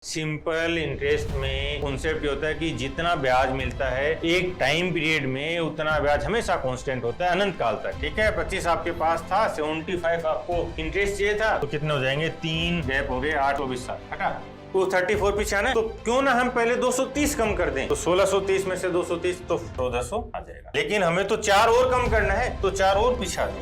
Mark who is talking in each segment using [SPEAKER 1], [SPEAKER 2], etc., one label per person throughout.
[SPEAKER 1] Simple interest में concept होता है कि जितना ब्याज मिलता है एक टाइम पीरियड में उतना ब्याज हमेशा कांस्टेंट होता है अनंत काल तक। ठीक है, 25 आपके पास था, 75 आपको इंटरेस्ट चाहिए था, तो कितने हो जाएंगे, 3 गैप हो गए, 8 और 20 साल हटा, तो 34 पीछे आना है, तो क्यों ना हम पहले 230 कम कर दें, तो 1630 में से 230 तो 1400 आ जाएगा। लेकिन हमें तो 4 और कम करना है, तो 4 और पीछे आ जाओ,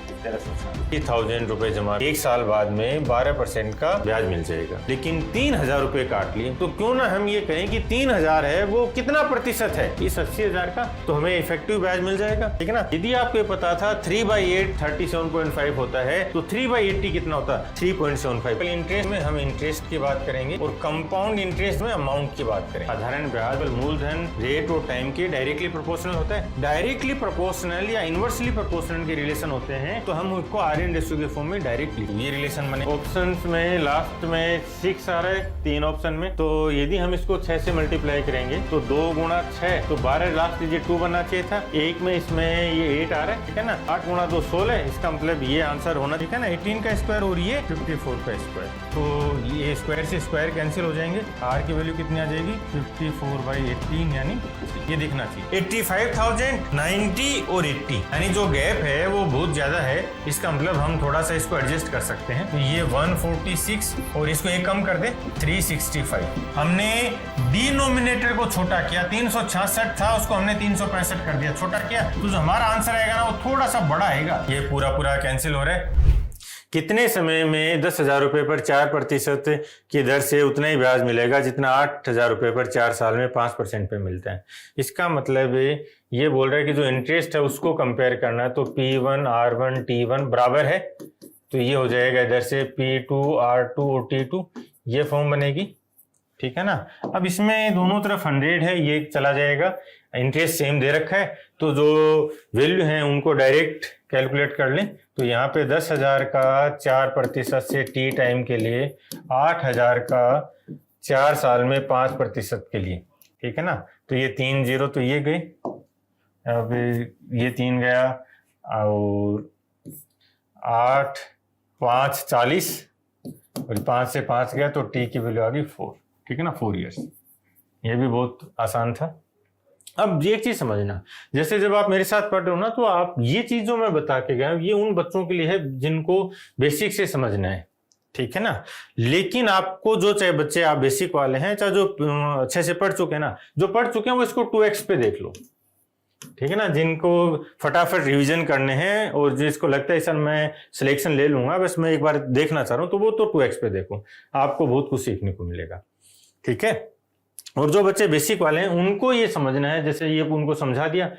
[SPEAKER 1] 13,000 रुपए जमा, एक साल बाद में 12% का ब्याज मिल जाएगा। लेकिन 3,000 रुपए काट लिए, तो क्यों ना हम ये कहें कि 3,000 है वो कितना प्रतिशत है इस 80,000 का, तो हमें इफेक्टिव ब्याज मिल जाएगा। ठीक है ना। यदि आपको पता था 3/8 37.5 होता है, तो 3/80 कितना होता है, 3.75। इंटरेस्ट में हम इंटरेस्ट की बात करेंगे और कंपाउंड इंटरेस्ट में अमाउंट की बात करें। साधारण ब्याज मूलधन रेट और टाइम के डायरेक्टली प्रोपोर्शनल होता है। डायरेक्टली प्रोपोर्शनल या इनवर्सली प्रोपोर्शनल के रिलेशन होते हैं, तो हम उसको RN रेशियो के फॉर्म में डायरेक्टली ये रिलेशन बने। ऑप्शंस में लास्ट में 6 आ रहा है 3 ऑप्शन में, तो यदि हम इसको 6 से मल्टीप्लाई करेंगे तो 2 गुणा 6 तो 12, लास्ट ये 2 बनना चाहिए था। एक में इसमें ये 8 आ रहा है, ठीक है ना। 8 गुणा 2 16, इसका मतलब ये आंसर होना, ठीक है ना, 18 का स्क्वायर और ये 54 का स्क्वायर। तो ये स्क्वायर से स्क्वायर कैंसिल हो जाएंगे, R की वैल्यू कितनी आ जाएगी, 54/18, यानी ये दिखना चाहिए 85,000, 90 और 80, यानी जो गैप है वो बहुत ज्यादा है। इसका मतलब हम थोड़ा सा इसको एडजस्ट कर सकते हैं, तो ये 146 और इसको एक कम कर दे 365। हमने डिनोमिनेटर को छोटा किया, 366 था उसको हमने 365 कर दिया, छोटा किया, तो जो हमारा आंसर आएगा ना वो थोड़ा सा बड़ा आएगा। ये पूरा कैंसिल हो रहा है। कितने समय में 10,000 रुपए पर 4% की दर से उतना ही ब्याज मिलेगा जितना 8,000 रुपए पर 4 साल में 5% पे मिलता है। इसका मतलब ये बोल रहा है कि जो इंटरेस्ट है उसको कंपेयर करना है, तो P1 R1 T1 बराबर है, तो ये हो जाएगा इधर से P2 R2 और T2, ये फॉर्म बनेगी। ठीक है ना। अब इसमें दोनों तरफ 100 है, ये चला जाएगा, इंटरेस्ट सेम दे रखा है, तो जो वैल्यू है उनको डायरेक्ट कैलकुलेट कर लें। तो यहाँ पे 10,000 का 4% से T टाइम के लिए, 8,000 का 4 साल में 5% के लिए, ठीक है ना। तो ये 3 0 तो ये गए, अब ये 3 गया और 8 5 40 और 5 से 5 गया, तो T की वैल्यू आ गई 4, ठीक है ना, 4 ईयर्स। ये भी बहुत आसान था। अब ये चीज समझना, जैसे जब आप मेरे साथ पढ़ रहे हो ना, तो आप ये चीज जो मैं बता के गया ये उन बच्चों के लिए है जिनको बेसिक से समझना है, ठीक है ना। लेकिन आपको जो, चाहे बच्चे आप बेसिक वाले हैं चाहे जो अच्छे से पढ़ चुके हैं ना, जो पढ़ चुके हैं वो इसको 2x पे देख लो, ठीक है ना। जिनको फटाफट रिवीजन करने हैं और जिसको लगता है सर मैं सिलेक्शन ले लूंगा, बस मैं एक बार देखना चाह रहा हूं, तो वो तो 2x पे देखो, आपको बहुत कुछ सीखने को मिलेगा, ठीक है। और जो बच्चे बेसिक वाले हैं उनको ये समझना है, जैसे ये उनको समझा दिया,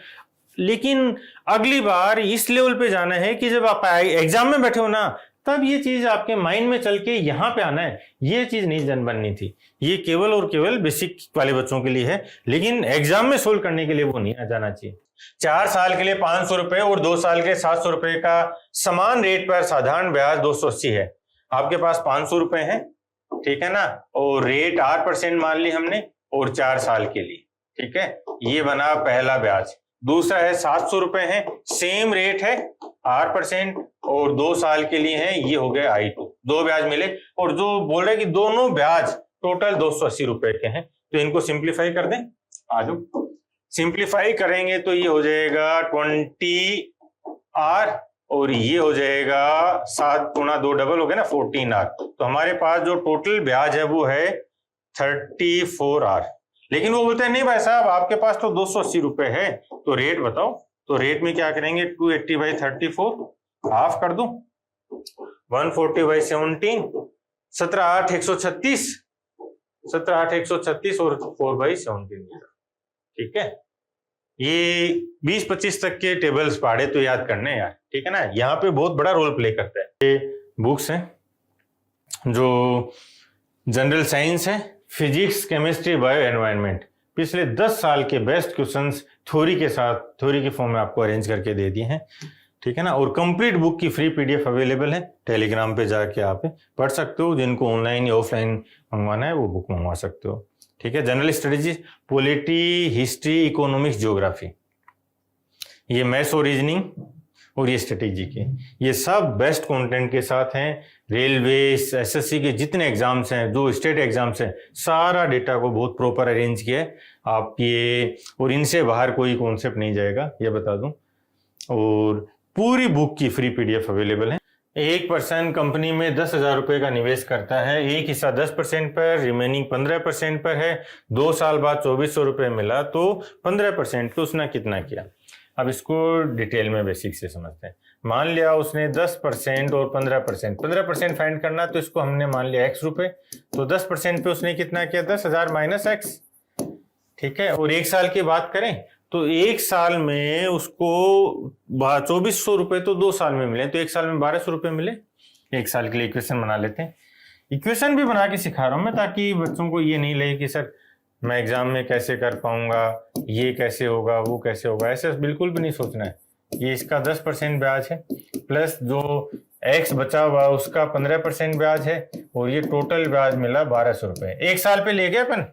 [SPEAKER 1] लेकिन अगली बार इस लेवल पे जाना है कि जब आप एग्जाम में बैठे हो ना, तब ये चीज आपके माइंड में चल के यहाँ पे आना है। ये चीज नहीं जन बननी थी, ये केवल और केवल बेसिक वाले बच्चों के लिए है, लेकिन एग्जाम में सोल्व करने के लिए वो नहीं आ जाना चाहिए। 4 साल के लिए 500 रुपए और 2 साल के 700 रुपए का समान रेट पर साधारण ब्याज 280 है। आपके पास 500 रुपए है, ठीक है ना, और रेट 8% मान ली हमने, और 4 साल के लिए, ठीक है, ये बना पहला ब्याज। दूसरा है 700 रुपए है, सेम रेट है 8% और 2 साल के लिए है, ये हो गए I2, 2 ब्याज मिले। और जो बोल रहे कि दोनों ब्याज टोटल 280 रुपए के हैं, तो इनको सिंप्लीफाई कर दें। आ जाओ, सिंप्लीफाई करेंगे तो ये हो जाएगा 20R और ये हो जाएगा 7 गुणा 2 डबल हो गया ना 14R। तो हमारे पास जो टोटल ब्याज है वो है 34R। लेकिन वो बोलते हैं नहीं भाई साहब आपके पास तो 280 रुपए है, तो रेट बताओ। तो रेट में क्या करेंगे, 280/34 हाफ कर दो, 140/17, 17/8 136, 17/8 136 और 4/17, ठीक है। ये 20-25 तक के टेबल्स पढ़े तो याद करने यार, ठीक है ना। यहाँ पे बहुत बड़ा रोल प्ले करता है। ये बुक्स हैं जो जनरल साइंस है, फिजिक्स, केमिस्ट्री, बायो, एनवायरनमेंट, पिछले 10 साल के बेस्ट क्वेश्चंस थ्योरी के साथ, थ्योरी के फॉर्म में आपको अरेंज करके दे दिए हैं, ठीक है ना। और कंप्लीट बुक की फ्री PDF अवेलेबल है, टेलीग्राम पे जाके आप पढ़ सकते हो। जिनको ऑनलाइन या ऑफलाइन मंगवाना है वो बुक मंगवा सकते हो, ठीक है। General studies, polity, history, economics, geography, ये मैथ्स और रीजनिंग और ये स्ट्रेटेजी के, ये सब बेस्ट कंटेंट के साथ हैं। रेलवे, एसएससी के जितने एग्जाम्स हैं, जो स्टेट एग्जाम्स हैं, सारा डेटा को बहुत प्रॉपर अरेंज किया है आप ये, और इनसे बाहर कोई कॉन्सेप्ट नहीं जाएगा, ये बता दूं। और पूरी बुक की फ्री पीडीएफ अवेलेबल है। एक पर्सन कंपनी में 10,000 रुपये का निवेश करता है, एक हिस्सा 10% पर, रिमेनिंग 15% पर है। 2 साल बाद 2400 रुपये मिला तो 15% तो उसने कितना किया। अब इसको डिटेल में बेसिक से समझते हैं। मान लिया उसने 10% और 15% फाइंड करना, तो इसको हमने मान लिया x रुपये, तो 10% पे उसने कितना किया, 10,000 माइनस x, ठीक है। और 1 साल की बात करें तो 1 साल में उसको 2400 रुपये तो 2 साल में मिले, तो 1 साल में 1200 रुपये मिले। 1 साल के लिए इक्वेशन बना लेते हैं। इक्वेशन भी बना के सिखा रहा हूं मैं, ताकि बच्चों को ये नहीं लगे कि सर मैं एग्जाम में कैसे कर पाऊंगा, ये कैसे होगा, वो कैसे होगा, ऐसे बिल्कुल भी नहीं सोचना है। ये इसका 10% ब्याज है, प्लस जो x बचा हुआ उसका 15% ब्याज है, और ये टोटल ब्याज मिला 1200 रुपये। 1 साल पे ले गए अपन।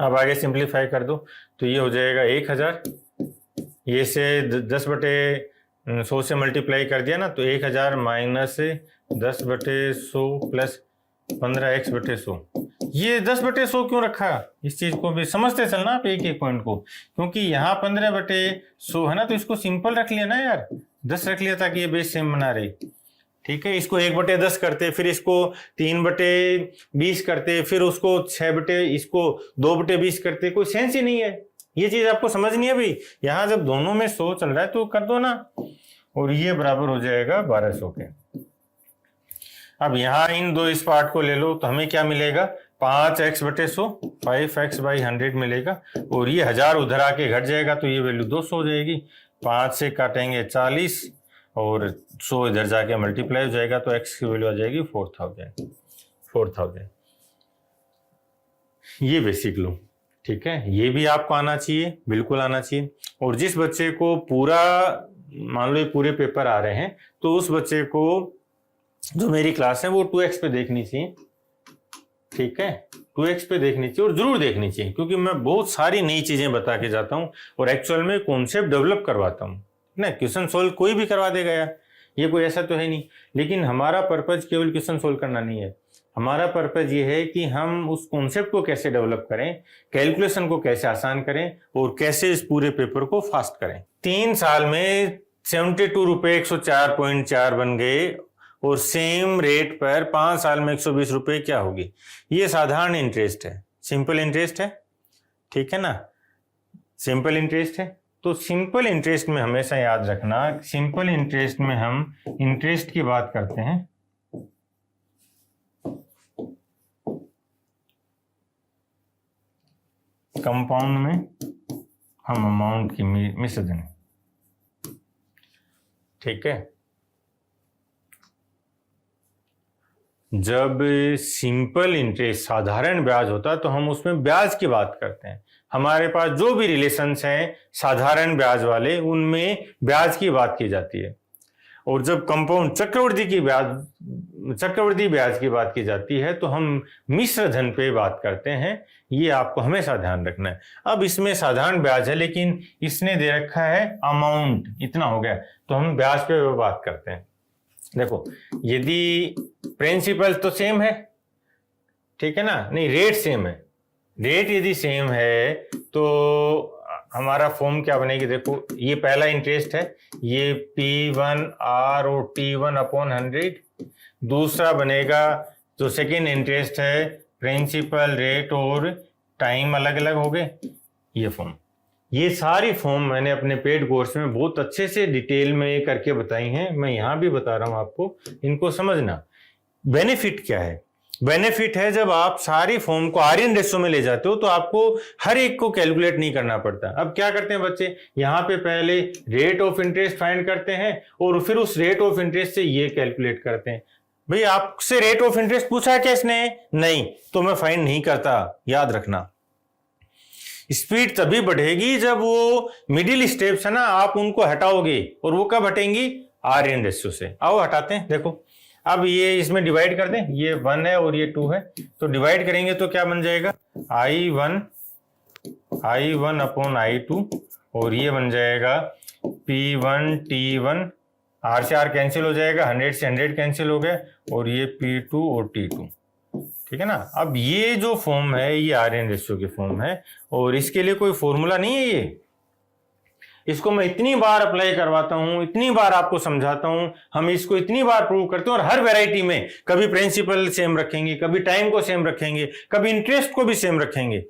[SPEAKER 1] अब आगे सिंप्लीफाई कर दो तो ये हो जाएगा 1000, ये से 10/100 से मल्टीप्लाई कर दिया ना, तो 1000 माइनस 10/100 प्लस 15x/100। ये 10/100 क्यों रखा, इस चीज को भी समझते चलना आप एक एक पॉइंट को, क्योंकि यहाँ 15/100 है ना, तो इसको सिंपल रख लिया ना यार, 10 रख लिया ताकि ये बेस सेम बना रही, ठीक है। इसको 1/10 करते, फिर इसको 3/20 करते, फिर उसको 6 इसको 2/20 करते, कोई सेंस ही नहीं है। ये चीज आपको समझनी है भाई। यहाँ जब दोनों में 100 चल रहा है तो कर दो ना, और ये बराबर हो जाएगा 1200 के। अब यहाँ इन दो इस पार्ट को ले लो तो हमें क्या मिलेगा, 5x/100, 5x/100 मिलेगा, और ये 1000 उधर आके घट जाएगा तो ये वैल्यू 200 हो जाएगी। 5 से काटेंगे 40 और 100 इधर जाके मल्टीप्लाई हो जाएगा, तो x की वैल्यू आ जाएगी 4000। ये बेसिक लो, ठीक है। ये भी आपको आना चाहिए, बिल्कुल आना चाहिए। और जिस बच्चे को पूरा, मान लो ये पूरे पेपर आ रहे हैं, तो उस बच्चे को जो मेरी क्लास है वो 2x पे देखनी चाहिए, ठीक है। 2x पे देखनी चाहिए, और जरूर देखनी चाहिए, क्योंकि मैं बहुत सारी नई चीजें बता के जाता हूँ और एक्चुअल में कॉन्सेप्ट डेवलप करवाता हूँ ना। क्वेश्चन सोल्व कोई भी करवा देगा यार, ये कोई ऐसा तो है नहीं। लेकिन हमारा पर्पज केवल क्वेश्चन सोल्व करना नहीं है, हमारा पर्पज ये है कि हम उस कॉन्सेप्ट को कैसे डेवलप करें, कैलकुलेशन को कैसे आसान करें, और कैसे इस पूरे पेपर को फास्ट करें। 3 साल में 72 रुपये 104.4 बन गए, और सेम रेट पर 5 साल में 120 रुपये क्या होगी। ये साधारण इंटरेस्ट है, सिंपल इंटरेस्ट है, ठीक है ना, सिंपल इंटरेस्ट है। तो सिंपल इंटरेस्ट में हमेशा याद रखना, सिंपल इंटरेस्ट में हम इंटरेस्ट की बात करते हैं, कंपाउंड में हम अमाउंट की मिश्र दें, ठीक है। जब सिंपल इंटरेस्ट साधारण ब्याज होता है तो हम उसमें ब्याज की बात करते हैं। हमारे पास जो भी रिलेशंस हैं साधारण ब्याज वाले, उनमें ब्याज की बात की जाती है। और जब कंपाउंड चक्रवृद्धि ब्याज की बात की जाती है तो हम मिश्र धन पे बात करते हैं। ये आपको हमेशा ध्यान रखना है। अब इसमें साधारण ब्याज है, लेकिन इसने दे रखा है अमाउंट इतना हो गया, तो हम ब्याज पे बात करते हैं। देखो, यदि प्रिंसिपल तो सेम है, ठीक है ना, नहीं रेट सेम है, रेट यदि सेम है तो हमारा फॉर्म क्या बनेगी। देखो, ये पहला इंटरेस्ट है, ये P1R और T1/100। दूसरा बनेगा जो सेकेंड इंटरेस्ट है, प्रिंसिपल, रेट और टाइम अलग अलग हो गए, ये फॉर्म। ये सारी फॉर्म मैंने अपने पेड कोर्स में बहुत अच्छे से डिटेल में करके बताई हैं, मैं यहाँ भी बता रहा हूँ आपको, इनको समझना। बेनिफिट क्या है, बेनिफिट है जब आप सारी फॉर्म को आर्यन रेशो में ले जाते हो तो आपको हर एक को कैलकुलेट नहीं करना पड़ता। अब क्या करते हैं बच्चे, यहाँ पे पहले रेट ऑफ इंटरेस्ट फाइंड करते हैं और फिर उस रेट ऑफ इंटरेस्ट से ये कैलकुलेट करते हैं। भाई आपसे रेट ऑफ इंटरेस्ट पूछा क्या इसने, नहीं, तो मैं फाइंड नहीं करता, याद रखना। स्पीड तभी बढ़ेगी जब वो मिडिल स्टेप्स है ना, आप उनको हटाओगे, और वो कब हटेंगी, आर्यन रेशियो से। आओ हटाते हैं। देखो, अब ये इसमें डिवाइड कर दें, ये 1 है और ये 2 है, तो डिवाइड करेंगे तो क्या बन जाएगा, I1/I2, और ये बन जाएगा P1 T1, R से R कैंसिल हो जाएगा, 100 से 100 कैंसिल हो गया, और ये P2 और T2, ठीक है ना। अब ये जो फॉर्म है ये आर्यन रेशियो की फॉर्म है, और इसके लिए कोई फॉर्मूला नहीं है ये। इसको मैं इतनी बार अप्लाई करवाता हूं, इतनी बार आपको समझाता हूं, हम इसको इतनी बार प्रूव करते हैं, और हर वैरायटी में कभी प्रिंसिपल सेम रखेंगे, कभी टाइम को सेम रखेंगे, कभी इंटरेस्ट को भी सेम रखेंगे,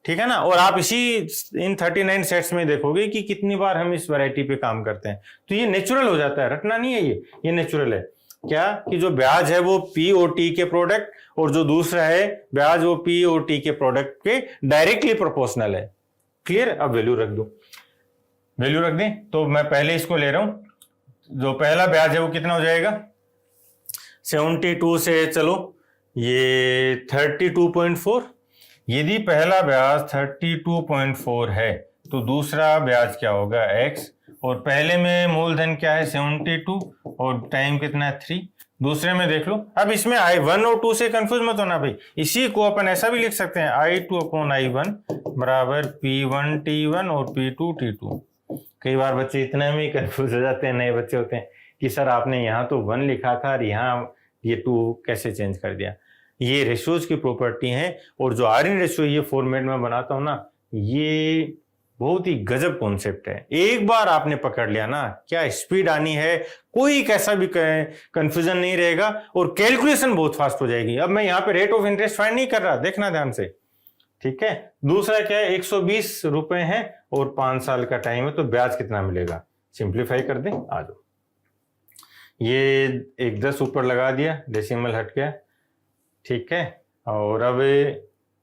[SPEAKER 1] ठीक है ना। और आप इन 39 सेट्स में देखोगे कि कितनी बार हम इस वैरायटी पे काम करते हैं। तो ये नेचुरल हो जाता है, रटना नहीं है, ये नेचुरल है। क्या कि जो ब्याज है वो पी और टी के प्रोडक्ट, और जो दूसरा है ब्याज वो पी और टी के प्रोडक्ट के डायरेक्टली प्रोपोर्शनल है। क्लियर। अब वैल्यू रख दो, वैल्यू रख दें। तो मैं पहले इसको ले रहा हूं, जो पहला ब्याज है वो कितना हो जाएगा, 72 से चलो ये 32.4। यदि पहला ब्याज 32.4 है तो दूसरा ब्याज क्या होगा, x, और पहले में मूलधन क्या है 72, और टाइम कितना है 3। दूसरे में देख लो। अब इसमें I1 और 2 से कंफ्यूज मत होना भाई, इसी को अपन ऐसा भी लिख सकते हैं, I2/I1 बराबर P1 T1 और P2 T2। कई बार बच्चे इतने में ही कंफ्यूज हो जाते हैं, नए बच्चे होते हैं कि सर आपने यहाँ तो 1 लिखा था और यहाँ ये 2 कैसे चेंज कर दिया। ये रेशियोज की प्रॉपर्टी है, और जो आर्यन रेशियो ये फॉर्मेट में बनाता हूं ना, ये बहुत ही गजब कॉन्सेप्ट है। एक बार आपने पकड़ लिया ना, क्या स्पीड आनी है, कोई कैसा भी कंफ्यूजन नहीं रहेगा, और कैलकुलेशन बहुत फास्ट हो जाएगी। अब मैं यहाँ पे रेट ऑफ इंटरेस्ट फाइंड नहीं कर रहा, देखना ध्यान से, ठीक है। दूसरा क्या है, 120 रुपए है और 5 साल का टाइम है, तो ब्याज कितना मिलेगा, सिंप्लीफाई कर दें, आ जाओ। ये एक 10 ऊपर लगा दिया, डेसिमल हट गया, ठीक है। और अब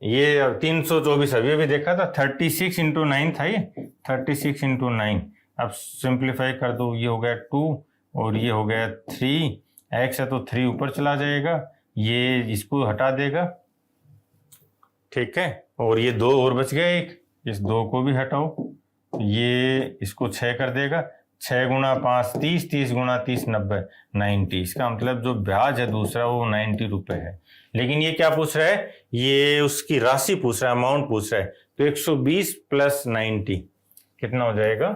[SPEAKER 1] ये 324 अभी अभी देखा था, 36 इंटू 9 था ये, 36 इंटू 9। अब सिंप्लीफाई कर दो, ये हो गया 2 और ये हो गया 3, x है तो 3 ऊपर चला जाएगा, ये इसको हटा देगा, ठीक है। और ये 2 और बच गया, एक, इस 2 को भी हटाओ, ये इसको 6 कर देगा, 6 गुणा 5 30, 30 गुणा 30 90, 90। इसका मतलब जो ब्याज है दूसरा वो 90 रुपए है। लेकिन ये क्या पूछ रहा है, ये उसकी राशि पूछ रहा है, अमाउंट पूछ रहा है। तो 120 प्लस 90 कितना हो जाएगा,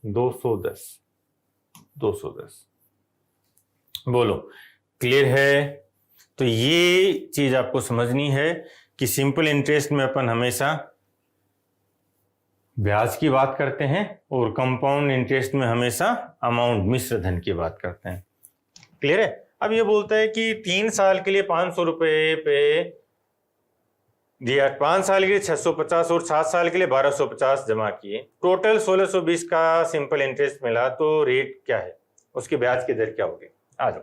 [SPEAKER 1] 210। 210 बोलो, क्लियर है। तो ये चीज आपको समझनी है कि सिंपल इंटरेस्ट में अपन हमेशा ब्याज की बात करते हैं, और कंपाउंड इंटरेस्ट में हमेशा अमाउंट, मिश्र धन की बात करते हैं। क्लियर है। अब ये बोलता है कि 3 साल के लिए 500 रुपए पे दिया, 5 साल के लिए 650 और 7 साल के लिए 1250 जमा किए, टोटल 1620 का सिंपल इंटरेस्ट मिला, तो रेट क्या है, उसके ब्याज की दर क्या होगी। आ जाओ।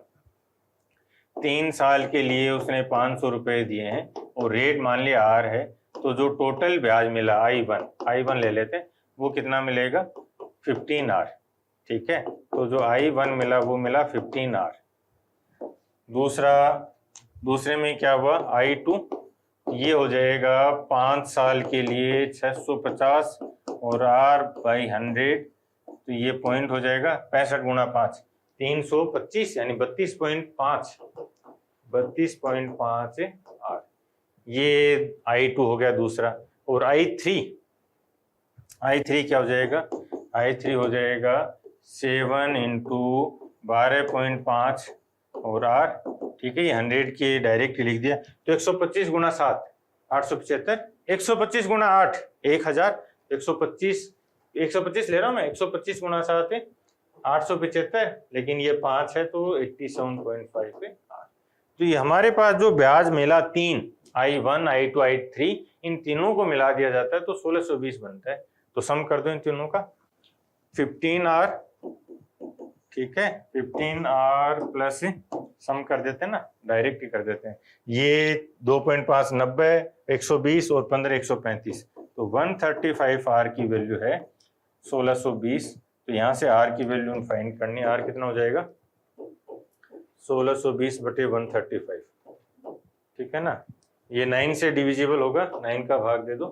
[SPEAKER 1] 3 साल के लिए उसने 500 रुपए दिए हैं, और रेट मान लिया R है, तो जो टोटल ब्याज मिला I1 ले लेते हैं, वो कितना मिलेगा 15R, ठीक है। तो जो I1 मिला वो मिला 15R। दूसरे में क्या हुआ, I2, ये हो जाएगा 5 साल के लिए 650 और R/100, तो ये पॉइंट हो जाएगा 65 गुणा 5 325, यानी 32.5 R। ये I2 हो गया दूसरा। और I3 क्या हो जाएगा, I3 हो जाएगा 7 इंटू 12.5 और R, ठीक है। ये 100 के डायरेक्ट लिख दिया, तो 125 गुणा 7 875, 125 गुणा 8 1000, 125 ले रहा हूं मैं, 125 गुणा 7 है 875, लेकिन ये 5 है तो 87.5 पे R। तो ये हमारे पास जो ब्याज मिला 3, I1 I2 I3, इन तीनों को मिला दिया जाता है तो 1620 बनता है। तो सम कर दो इन तीनों का, 15R, ठीक है, 15R प्लस सम कर देते हैं ना, डायरेक्ट ही कर देते हैं। ये 2.5 90, 120 और 15 135, तो 135R की वैल्यू है 1620। तो यहाँ से R की वैल्यू फाइंड करनी है। R कितना हो जाएगा, 1620 बटे 135, ठीक है ना। ये 9 से डिविजिबल होगा, 9 का भाग दे दो,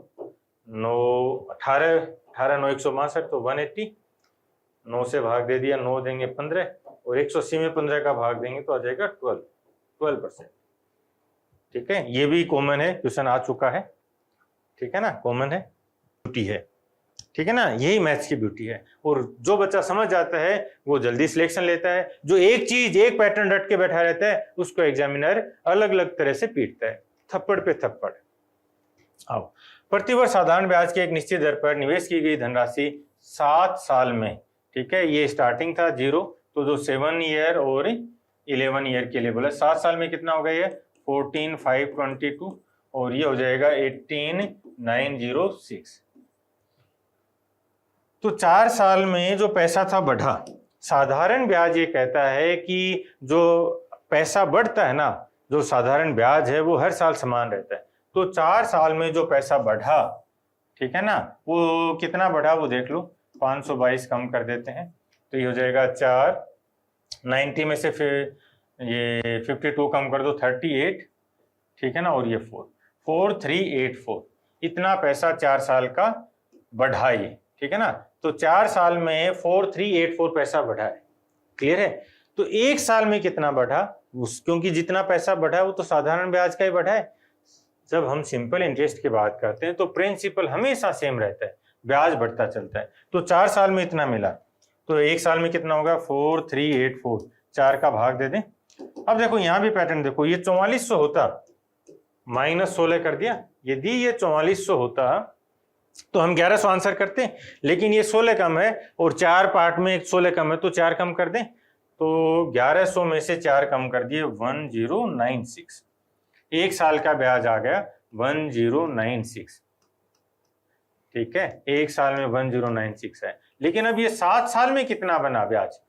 [SPEAKER 1] 18 9 162, तो 180, 9 से भाग दे दिया, 9 देंगे 15, और 180 में 15 का भाग देंगे तो आ जाएगा 12%, ठीक है। ये भी कॉमन है, क्वेश्चन आ चुका है, ठीक है ना, कॉमन है, छुट्टी है। ठीक है ना, यही मैथ्स की ब्यूटी है। और जो बच्चा समझ जाता है वो जल्दी सिलेक्शन लेता है, जो एक चीज एक पैटर्न रट के बैठा रहता है उसको एग्जामिनर अलग अलग तरह से पीटता है, थप्पड़ पे थप्पड़। आओ, प्रतिवर्ष साधारण ब्याज की एक निश्चित दर पर निवेश की गई धनराशि 7 साल में, ठीक है, ये स्टार्टिंग था 0, तो जो 7 ईयर और 11 ईयर के लिए बोला, 7 साल में कितना हो गया ये 14,522 और ये हो जाएगा 18,906। तो 4 साल में जो पैसा था बढ़ा। साधारण ब्याज ये कहता है कि जो पैसा बढ़ता है ना, जो साधारण ब्याज है वो हर साल समान रहता है। तो 4 साल में जो पैसा बढ़ा, ठीक है ना, वो कितना बढ़ा वो देख लो, 522 कम कर देते हैं तो ये हो जाएगा 4, 90 में से फिर ये 52 कम कर दो 38, ठीक है ना, और ये 4384, इतना पैसा 4 साल का बढ़ा ये, ठीक है ना। तो 4 साल में 4384 पैसा बढ़ा है, क्लियर है। तो 1 साल में कितना बढ़ा, क्योंकि जितना पैसा बढ़ा है वो तो साधारण ब्याज का ही बढ़ा है। जब हम सिंपल इंटरेस्ट की बात करते हैं तो प्रिंसिपल हमेशा सेम रहता है, ब्याज बढ़ता चलता है। तो 4 साल में इतना मिला, तो 1 साल में कितना होगा 4384, 4 का भाग दे दें। अब देखो यहाँ भी पैटर्न देखो, ये 4400 होता, -16 कर दिया। यदि ये 4400 होता तो हम 1100 आंसर करते, लेकिन ये 16 कम है और 4 पार्ट में 16 कम है तो 4 कम कर दें। तो 1100 में से 4 कम कर दिए 1096, 1 साल का ब्याज आ गया 1096, ठीक है, 1 साल में 1096 है। लेकिन अब ये 7 साल में कितना बना ब्याज,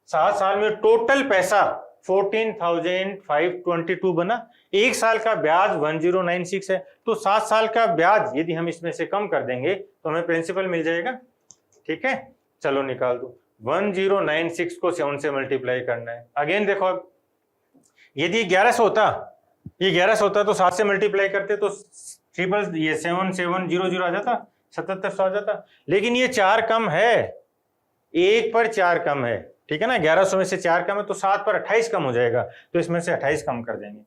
[SPEAKER 1] 7 साल में टोटल पैसा 14,522 बना, 1 साल का ब्याज 1096 है, तो 7 साल का ब्याज यदि हम इसमें से कम कर देंगे तो हमें प्रिंसिपल मिल जाएगा, ठीक है। चलो निकाल दो, 1096 को 7 से मल्टीप्लाई करना है। अगेन देखो, अब यदि 1100 होता, ये 1100 होता तो 7 से मल्टीप्लाई करते तो ट्रिपल ये 7700 आ जाता, 7700 आ जाता। लेकिन ये 4 कम है, 1 पर 4 कम है, ठीक है ना, 1100 में से 4 कम है तो 7 पर 28 कम हो जाएगा, तो इसमें से 28 कम कर देंगे,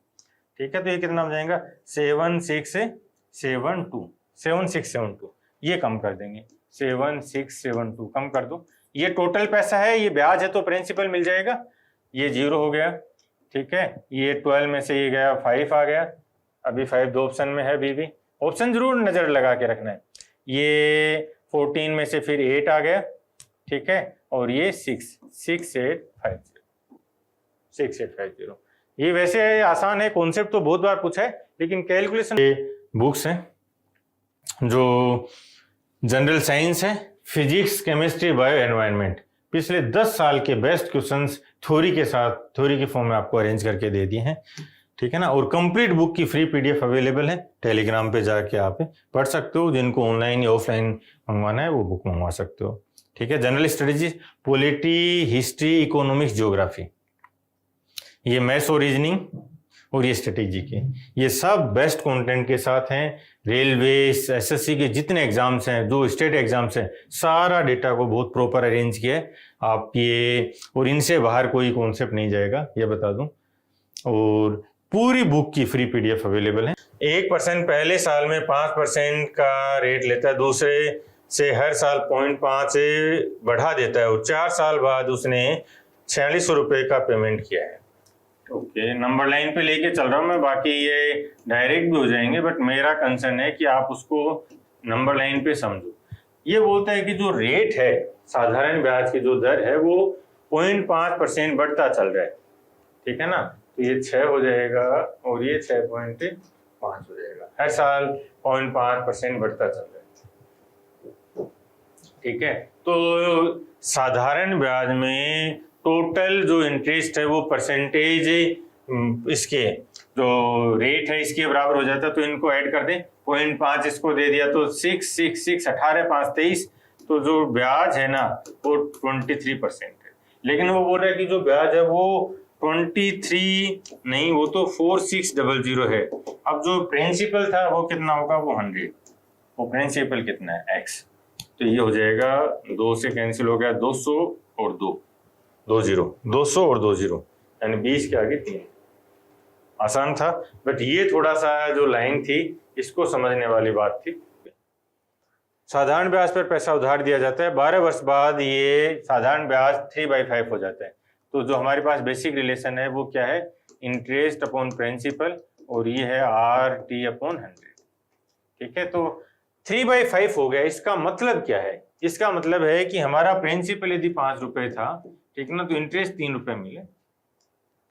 [SPEAKER 1] ठीक है। तो ये कितना हो जाएगा 7672, ये कम कर देंगे, 7672 कम कर दो। ये टोटल पैसा है, ये ब्याज है तो प्रिंसिपल मिल जाएगा, ये 0 हो गया, ठीक है। ये 12 में से ये गया 5 आ गया, अभी 5 दो ऑप्शन में है, भी ऑप्शन जरूर नजर लगा के रखना है। ये 14 में से फिर 8 आ गया, ठीक है, और ये 6850। ये वैसे आसान है, कॉन्सेप्ट तो बहुत बार पूछा है, लेकिन कैलकुलेशन बुक्स हैं जो जनरल साइंस है, फिजिक्स, केमिस्ट्री, बायो, एनवायरनमेंट, पिछले 10 साल के बेस्ट क्वेश्चंस थ्योरी के साथ, थ्योरी के फॉर्म में आपको अरेंज करके दे दिए हैं, ठीक है ना। और कंप्लीट बुक की फ्री पीडीएफ अवेलेबल है, टेलीग्राम पे जाके आप पढ़ सकते हो। जिनको ऑनलाइन या ऑफलाइन मंगवाना है वो बुक मंगवा सकते हो, ठीक है। General studies, polity, history, economics, geography, ये मैथ्स और रीजनिंग और ये स्ट्रेटेजी के, ये सब बेस्ट कंटेंट के साथ हैं। रेलवे, एसएससी के जितने एग्जाम्स हैं, जो स्टेट एग्जाम्स हैं, सारा डेटा को बहुत प्रॉपर अरेंज किया है आप ये, और इनसे बाहर कोई कॉन्सेप्ट नहीं जाएगा, ये बता दूं। और पूरी बुक की फ्री पीडीएफ अवेलेबल है। 1% पहले साल में 5% का रेट लेता है, दूसरे से हर साल 0.5 से बढ़ा देता है, और 4 साल बाद उसने 4600 रुपये का पेमेंट किया है। ओके, नंबर लाइन पे लेके चल रहा हूँ मैं, बाकी ये डायरेक्ट भी हो जाएंगे, बट मेरा कंसर्न है कि आप उसको नंबर लाइन पे समझो। ये बोलता है कि जो रेट है, साधारण ब्याज की जो दर है वो 0.5% बढ़ता चल रहा है, ठीक है ना। तो ये 6 हो जाएगा और ये 6.5 हो जाएगा, हर साल 0.5% बढ़ता चल रहा है, ठीक है। तो साधारण ब्याज में टोटल जो इंटरेस्ट है वो परसेंटेज इसके जो रेट है इसके बराबर हो जाता है, तो इनको ऐड कर दें, 0.5 इसको दे दिया तो 6, 6, 6, 18, 5, 23, तो जो ब्याज है ना वो 23% है। लेकिन वो बोल रहा है कि जो ब्याज है वो 23 नहीं, वो तो 4600 है। अब जो प्रिंसिपल था वो कितना होगा, वो 100, वो प्रिंसिपल कितना है x, तो ये हो जाएगा 2 से कैंसिल हो गया, 200 और 2 0, 200 और 2 0, यानी 20 के आगे 3। आसान था, बट ये थोड़ा सा जो लाइन थी इसको समझने वाली बात थी। साधारण ब्याज पर पैसा उधार दिया जाता है, 12 वर्ष बाद ये साधारण ब्याज 3/5 हो जाता है। तो जो हमारे पास बेसिक रिलेशन है वो क्या है, इंटरेस्ट अपॉन प्रिंसिपल, और ये है RT/100। ठीक है, तो 3/5 हो गया। इसका मतलब क्या है, इसका मतलब है कि हमारा प्रिंसिपल यदि 5 रुपए था, ठीक है ना, तो इंटरेस्ट 3 रुपए मिले।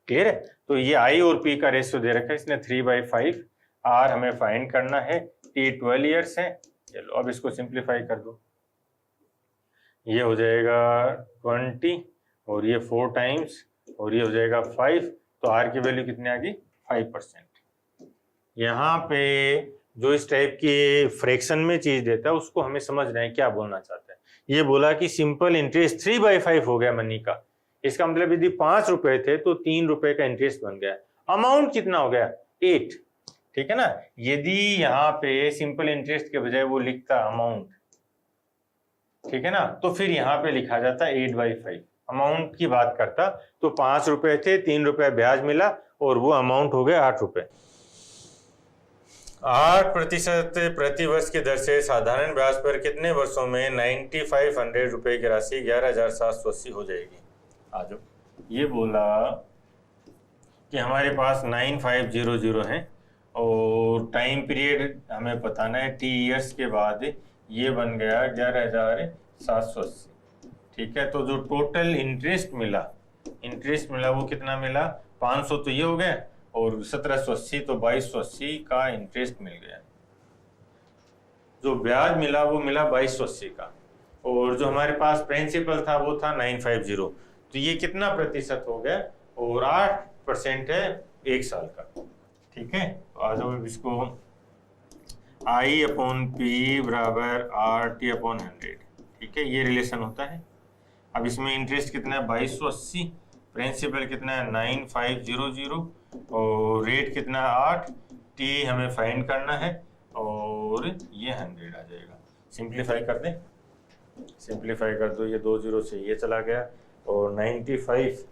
[SPEAKER 1] क्लियर है? तो ये I और P का रेशियो दे रखा है इसने 3/5। R हमें फाइंड करना है, T 12 ईयर्स है। चलो अब इसको सिंप्लीफाई कर दो, ये हो जाएगा 20 और ये 4 टाइम्स और ये हो जाएगा 5। तो R की वैल्यू कितनी आ गई, 5%। यहाँ पे जो इस टाइप की फ्रैक्शन में चीज देता है उसको हमें समझना है क्या बोलना चाहता है। ये बोला कि सिंपल इंटरेस्ट 3/5 हो गया मनी का, इसका मतलब यदि 5 रुपए थे तो 3 रुपए का इंटरेस्ट बन गया। अमाउंट कितना हो गया, 8। ठीक है ना, यदि यहाँ पे सिंपल इंटरेस्ट के बजाय वो लिखता अमाउंट, ठीक है ना, तो फिर यहाँ पे लिखा जाता 8/5। अमाउंट की बात करता तो 5 रुपए थे, 3 रुपए ब्याज मिला और वो अमाउंट हो गया 8 रुपए। 8% प्रति वर्ष की दर से साधारण ब्याज पर कितने वर्षों में 9500 रुपए की राशि 11,780 हो जाएगी। आ जाओ, ये बोला कि हमारे पास 9500 है और टाइम पीरियड हमें बताना है T ईयर्स के बाद, ये बन गया 11,780। ठीक है, तो जो टोटल इंटरेस्ट मिला वो कितना मिला, 500 तो ये हो गया और 1780 तो 2280 का इंटरेस्ट मिल गया। जो ब्याज मिला वो मिला 2280 का, और जो हमारे पास प्रिंसिपल था वो था 950। तो ये कितना प्रतिशत हो गया, और 8% है 1 साल का। ठीक है, तो आ जाओ इसको I/P बराबर RT/100। ठीक है, ये रिलेशन होता है। अब इसमें इंटरेस्ट कितना है 2280, प्रिंसिपल कितना है 9500 और रेट कितना है 8, T हमें फाइंड करना है और ये 100 आ जाएगा। सिंप्लीफाई कर दें, सिंप्लीफाई कर दो, ये 2 0 से ये चला गया और 95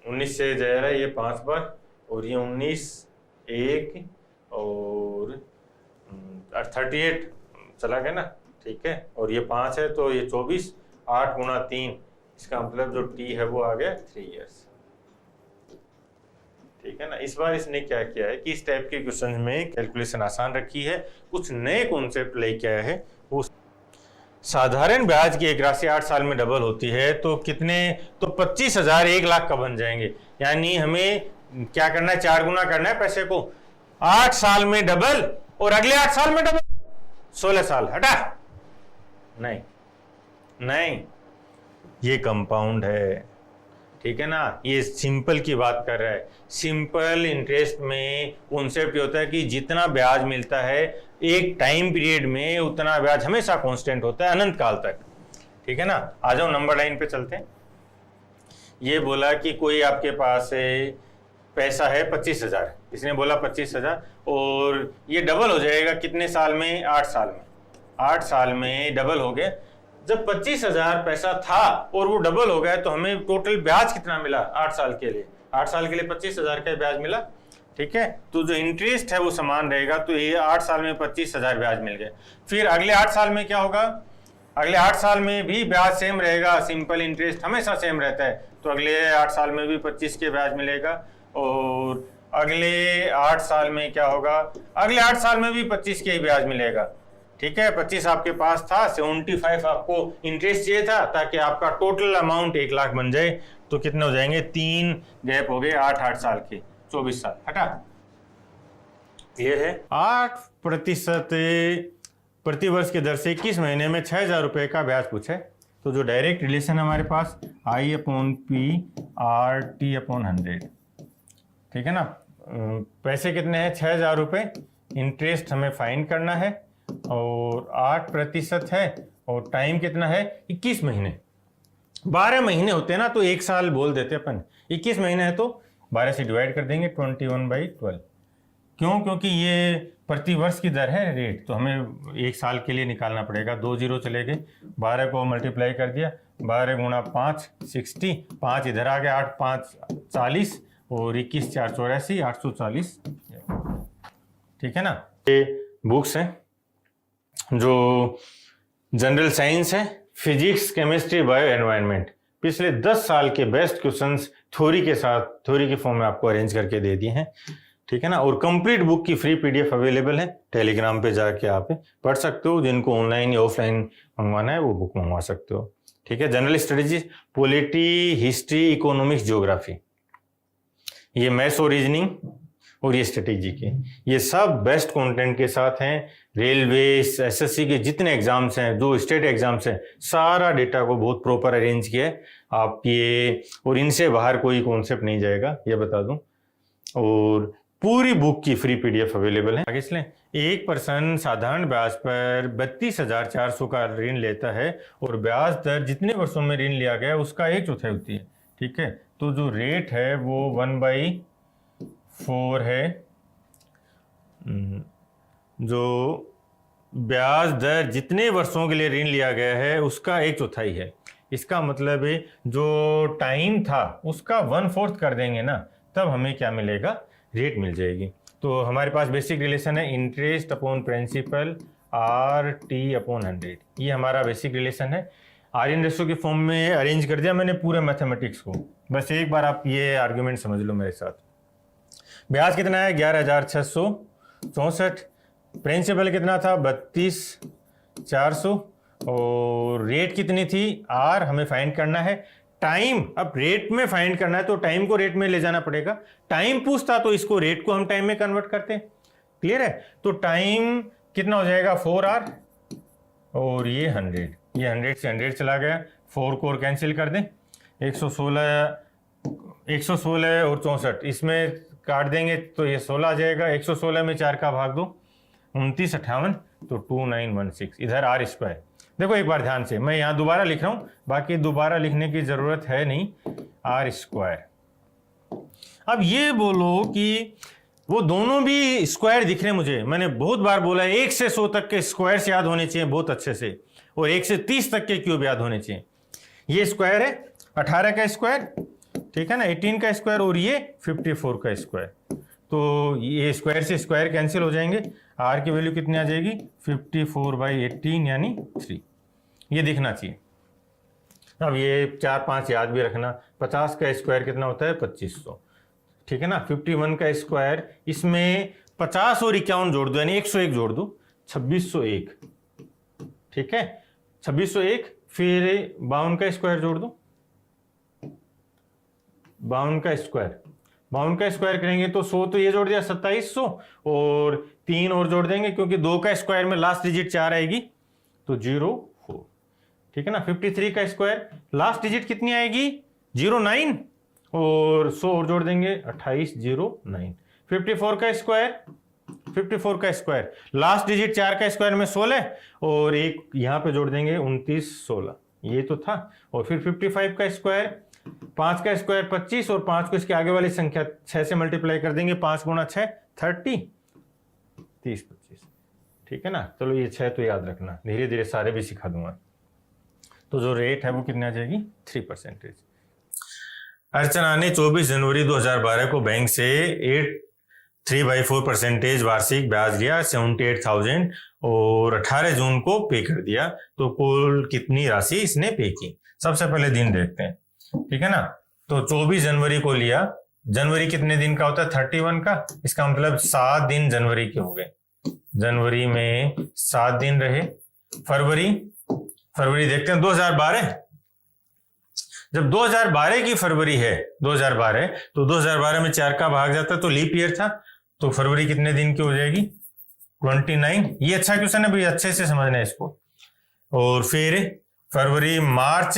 [SPEAKER 1] 19 से जा रहा है ये 5 बार और ये 19 1 और 38 चला गया ना। ठीक है, और ये 5 है तो ये 24, 8 गुणा 3, इसका मतलब जो T है वो आ गया 3 ईयर्स। ठीक है ना, इस बार इसने क्या किया है कि इस टाइप के क्वेश्चन में कैलकुलेशन आसान रखी है, कुछ नए कॉन्सेप्ट लेके आया है। वो साधारण ब्याज की एक राशि 8 साल में डबल होती है तो कितने, तो 25,000 1 लाख का बन जाएंगे। यानी हमें क्या करना है, 4 गुना करना है पैसे को, 8 साल में डबल और अगले 8 साल में डबल, 16 साल। हटा, नहीं, ये कंपाउंड है। ठीक है ना, ये सिंपल की बात कर रहा है। सिंपल इंटरेस्ट में कॉन्सेप्ट होता है कि जितना ब्याज मिलता है एक टाइम पीरियड में उतना ब्याज हमेशा कांस्टेंट होता है अनंत काल तक। ठीक है ना, आ जाओ नंबर लाइन पे चलते हैं। ये बोला कि कोई आपके पास पैसा है 25,000, इसने बोला 25,000 और ये डबल हो जाएगा कितने साल में, 8 साल में। 8 साल में डबल हो गया। जब 25,000 पैसा था और वो डबल हो गया तो हमें टोटल ब्याज कितना मिला 8 साल के लिए, 8 साल के लिए 25,000 का ब्याज मिला। ठीक है, तो जो इंटरेस्ट है वो समान रहेगा, तो ये 8 साल में 25,000 ब्याज मिल गया। फिर अगले 8 साल में क्या होगा, अगले 8 साल में भी ब्याज सेम रहेगा, सिंपल इंटरेस्ट हमेशा सेम रहता है, तो अगले 8 साल में भी 25 के ब्याज मिलेगा। और अगले 8 साल में क्या होगा, अगले 8 साल में भी 25 के ही ब्याज मिलेगा। ठीक है, 25 आपके पास था, 75 आपको इंटरेस्ट चाहिए था ताकि आपका टोटल अमाउंट 1 लाख बन जाए। तो कितने हो जाएंगे, 3 गैप हो गए, 8 साल के, 24 साल। हटा, ये है 8% प्रति वर्ष की दर से 21 महीने में 6,000 रुपए का ब्याज पूछे। तो जो डायरेक्ट रिलेशन हमारे पास I/P RT/100। ठीक है ना, पैसे कितने हैं 6,000 रुपए, इंटरेस्ट हमें फाइंड करना है और 8% है और टाइम कितना है 21 महीने। 12 महीने होते हैं ना तो 1 साल बोल देते अपन, 21 महीने है तो 12 से डिवाइड कर देंगे, 21/12। क्यों, क्योंकि ये प्रति वर्ष की दर है रेट, तो हमें 1 साल के लिए निकालना पड़ेगा। 2 0 चले गए, 12 को मल्टीप्लाई कर दिया, 12 गुणा 5 60, 5 इधर आ गया, 8 5 40 और 21 4 84, 840। ठीक है ना, ये बुक्स हैं, जो जनरल साइंस है, फिजिक्स, केमिस्ट्री, बायो, एनवायरनमेंट, पिछले 10 साल के बेस्ट क्वेश्चंस थ्योरी के साथ, थ्योरी के फॉर्म में आपको अरेंज करके दे दिए हैं, ठीक है ना। और कंप्लीट बुक की फ्री पीडीएफ अवेलेबल है, टेलीग्राम पे जाके आप पढ़ सकते हो। जिनको ऑनलाइन या ऑफलाइन मंगवाना है वो बुक मंगवा सकते हो, ठीक है। General studies, polity, history, economics, geography, ये मैथ्स और रीजनिंग और ये स्ट्रेटेजी के, ये सब बेस्ट कंटेंट के साथ हैं। रेलवे, एसएससी के जितने एग्जाम्स हैं, जो स्टेट एग्जाम्स हैं, सारा डेटा को बहुत प्रॉपर अरेंज किया है आप ये, और इनसे बाहर कोई कॉन्सेप्ट नहीं जाएगा, ये बता दूं। और पूरी बुक की फ्री पीडीएफ अवेलेबल है। आगे चलें। एक पर्सन साधारण ब्याज पर 32,400 का ऋण लेता है और ब्याज दर जितने वर्षों में ऋण लिया गया उसका 1/4 होती है, ठीक है। तो जो रेट है वो 1/4 है। जो ब्याज दर जितने वर्षों के लिए ऋण लिया गया है उसका 1/4 है। इसका मतलब है जो टाइम था उसका 1/4 कर देंगे ना, तब हमें क्या मिलेगा, रेट मिल जाएगी। तो हमारे पास बेसिक रिलेशन है इंटरेस्ट अपॉन प्रिंसिपल RT/100, ये हमारा बेसिक रिलेशन है। आर्यन रेशो के फॉर्म में अरेंज कर दिया मैंने पूरे मैथमेटिक्स को, बस एक बार आप ये आर्ग्यूमेंट समझ लो मेरे साथ। ब्याज कितना है 11,664, प्रिंसिपल कितना था 32,400, और रेट कितनी थी R हमें फाइंड करना है। टाइम, अब रेट में फाइंड करना है तो टाइम को रेट में ले जाना पड़ेगा। टाइम पूछता तो इसको रेट को हम टाइम में कन्वर्ट करते हैं, क्लियर है। तो टाइम कितना हो जाएगा 4R और ये 100, ये 100 से 100 चला गया, 4 को और कैंसिल कर दें, 116 और 64 इसमें काट देंगे तो ये 16 आ जाएगा। 116 में 4 का भाग दो, 29, 58, तो 2916, इधर R²। देखो एक बार ध्यान से, मैं यहाँ दोबारा लिख रहा हूँ, बाकी दोबारा लिखने की जरूरत है नहीं, R²। अब ये बोलो कि वो दोनों भी स्क्वायर दिख रहे हैं मुझे, मैंने बहुत बार बोला 1 से 100 तक के स्क्वायर्स याद होने चाहिए बहुत अच्छे से, और 1 से 30 तक के क्यूब याद होने चाहिए। ये स्क्वायर है 18 का स्क्वायर, ठीक है ना, 18 का स्क्वायर, और ये 54 का स्क्वायर। तो ये स्क्वायर से स्क्वायर कैंसिल हो जाएंगे, R की वैल्यू कितनी आ जाएगी 54/18 यानी 3, ये दिखना चाहिए। अब ये 4-5 याद भी रखना, 50 का स्क्वायर कितना होता है 2500, ठीक है ना। 51 का स्क्वायर, इसमें 50 और 51 जोड़ दो यानी 101 जोड़ दो, 2601, ठीक है, 2601। फिर 52 का स्क्वायर जोड़ दो, 52 का स्क्वायर, 52 का स्क्वायर करेंगे तो 100 तो ये जोड़ दिया 2700, और 3 और जोड़ देंगे क्योंकि 2 का स्क्वायर में लास्ट डिजिट 4 आएगी तो 04, ठीक है ना। 53 का स्क्वायर, लास्ट डिजिट कितनी आएगी 09, और 100 और जोड़ देंगे 2809। 54 का स्क्वायर, 54 का स्क्वायर, लास्ट डिजिट 4 का स्क्वायर में 16, और एक यहाँ पे जोड़ देंगे 2916, ये तो था। और फिर 55 का स्क्वायर, 5 का स्क्वायर 25, और 5 को इसके आगे वाली संख्या 6 से मल्टीप्लाई कर देंगे, 5 गुणा 6 30, 30 25, ठीक है ना। चलो ये 6 तो याद रखना, धीरे धीरे सारे भी सिखा दूंगा। तो जो रेट है वो कितनी आ जाएगी 3%। अर्चना ने 24 जनवरी 2012 को बैंक से 3/4% वार्षिक ब्याज लिया 78,000, और 18 जून को पे कर दिया, तो कुल कितनी राशि इसने पे की। सबसे पहले दिन देखते हैं, ठीक है ना। तो 24 जनवरी को लिया, जनवरी कितने दिन का होता है 31 का, इसका मतलब 7 दिन जनवरी के हो गए, जनवरी में 7 दिन रहे। फरवरी देखते हैं 2012, जब 2012 की फरवरी है 2012, तो 2012 में 4 का भाग जाता तो लीप ईयर था, तो फरवरी कितने दिन की हो जाएगी 29। ये अच्छा क्वेश्चन है भाई, अच्छे से समझना है इसको। और फिर फरवरी, मार्च,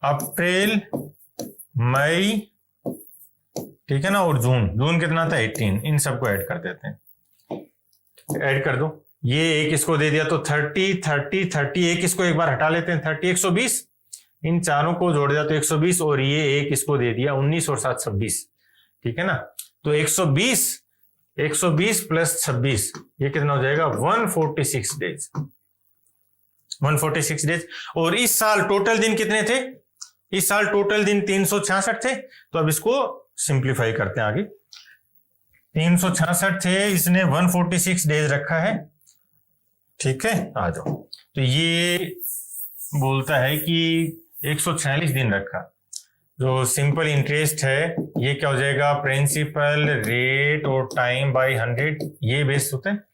[SPEAKER 1] अप्रैल, मई, ठीक है ना, और जून कितना था 18, इन सबको ऐड कर देते हैं, ऐड कर दो। ये एक इसको दे दिया तो 30, एक इसको एक बार हटा लेते हैं 30, 120, इन चारों को जोड़ दिया तो 120, और ये एक इसको दे दिया 19 और 7 26, ठीक है ना। तो 120 प्लस 26 ये कितना हो जाएगा 146 डेज, 146 डेज। और इस साल टोटल दिन कितने थे, इस साल टोटल दिन 366 थे, तो अब इसको सिंप्लीफाई करते हैं आगे। 366 थे, इसने 146 डेज रखा है, ठीक है, आ जाओ। तो ये बोलता है कि 146 दिन रखा। जो सिंपल इंटरेस्ट है ये क्या हो जाएगा, प्रिंसिपल रेट और टाइम बाय 100, ये बेस होता है।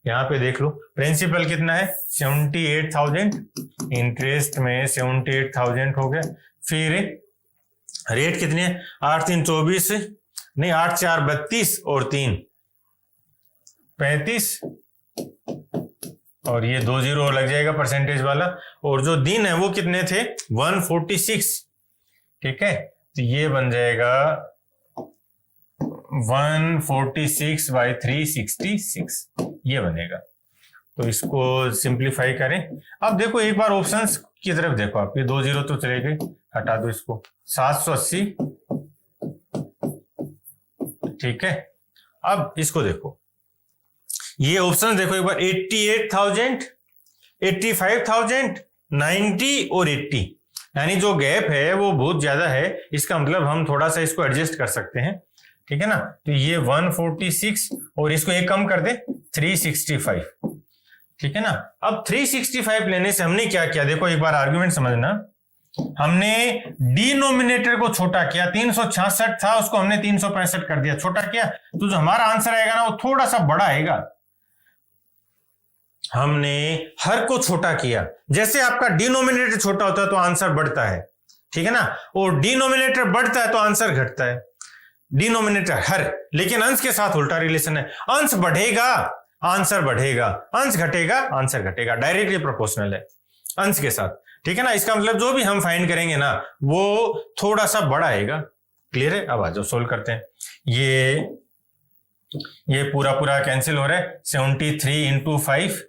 [SPEAKER 1] यहाँ पे देख लो प्रिंसिपल कितना है 78,000, इंटरेस्ट में 78,000 हो गया। फिर रेट कितनी है 8 3 24, नहीं 8 4 32 और 3 35, और ये 2 0 लग जाएगा परसेंटेज वाला। और जो दिन है वो कितने थे 146, ठीक है। तो ये बन जाएगा 146 बाई 366, ये बनेगा। तो इसको सिंप्लीफाई करें। अब देखो एक बार ऑप्शंस की तरफ देखो, आप ये 2 0 तो चले गए, हटा दो इसको। 780, ठीक है। अब इसको देखो, ये ऑप्शन देखो एक बार, 88,000, 85,000, 90 और 80, यानी जो गैप है वो बहुत ज्यादा है। इसका मतलब हम थोड़ा सा इसको एडजस्ट कर सकते हैं, ठीक है ना। तो ये 146 और इसको एक कम कर दे 365, ठीक है ना। अब 365 लेने से हमने क्या किया, देखो एक बार आर्गुमेंट समझना। हमने डिनोमिनेटर को छोटा किया, 366 था उसको हमने 365 कर दिया, छोटा किया। तो जो हमारा आंसर आएगा ना वो थोड़ा सा बड़ा आएगा। हमने हर को छोटा किया, जैसे आपका डिनोमिनेटर छोटा होता है तो आंसर बढ़ता है, ठीक है ना। और डिनोमिनेटर बढ़ता है तो आंसर घटता है। डिनोमिनेटर हर, लेकिन अंश के साथ उल्टा रिलेशन है। अंश बढ़ेगा आंसर बढ़ेगा, अंश घटेगा आंसर घटेगा, डायरेक्टली प्रोपोर्शनल है अंश के साथ, ठीक है ना। इसका मतलब जो भी हम फाइंड करेंगे ना वो थोड़ा सा बड़ा आएगा। क्लियर है। अब आ जाओ सोल्व करते हैं। ये पूरा पूरा कैंसिल हो रहा है। 73 इंटू 5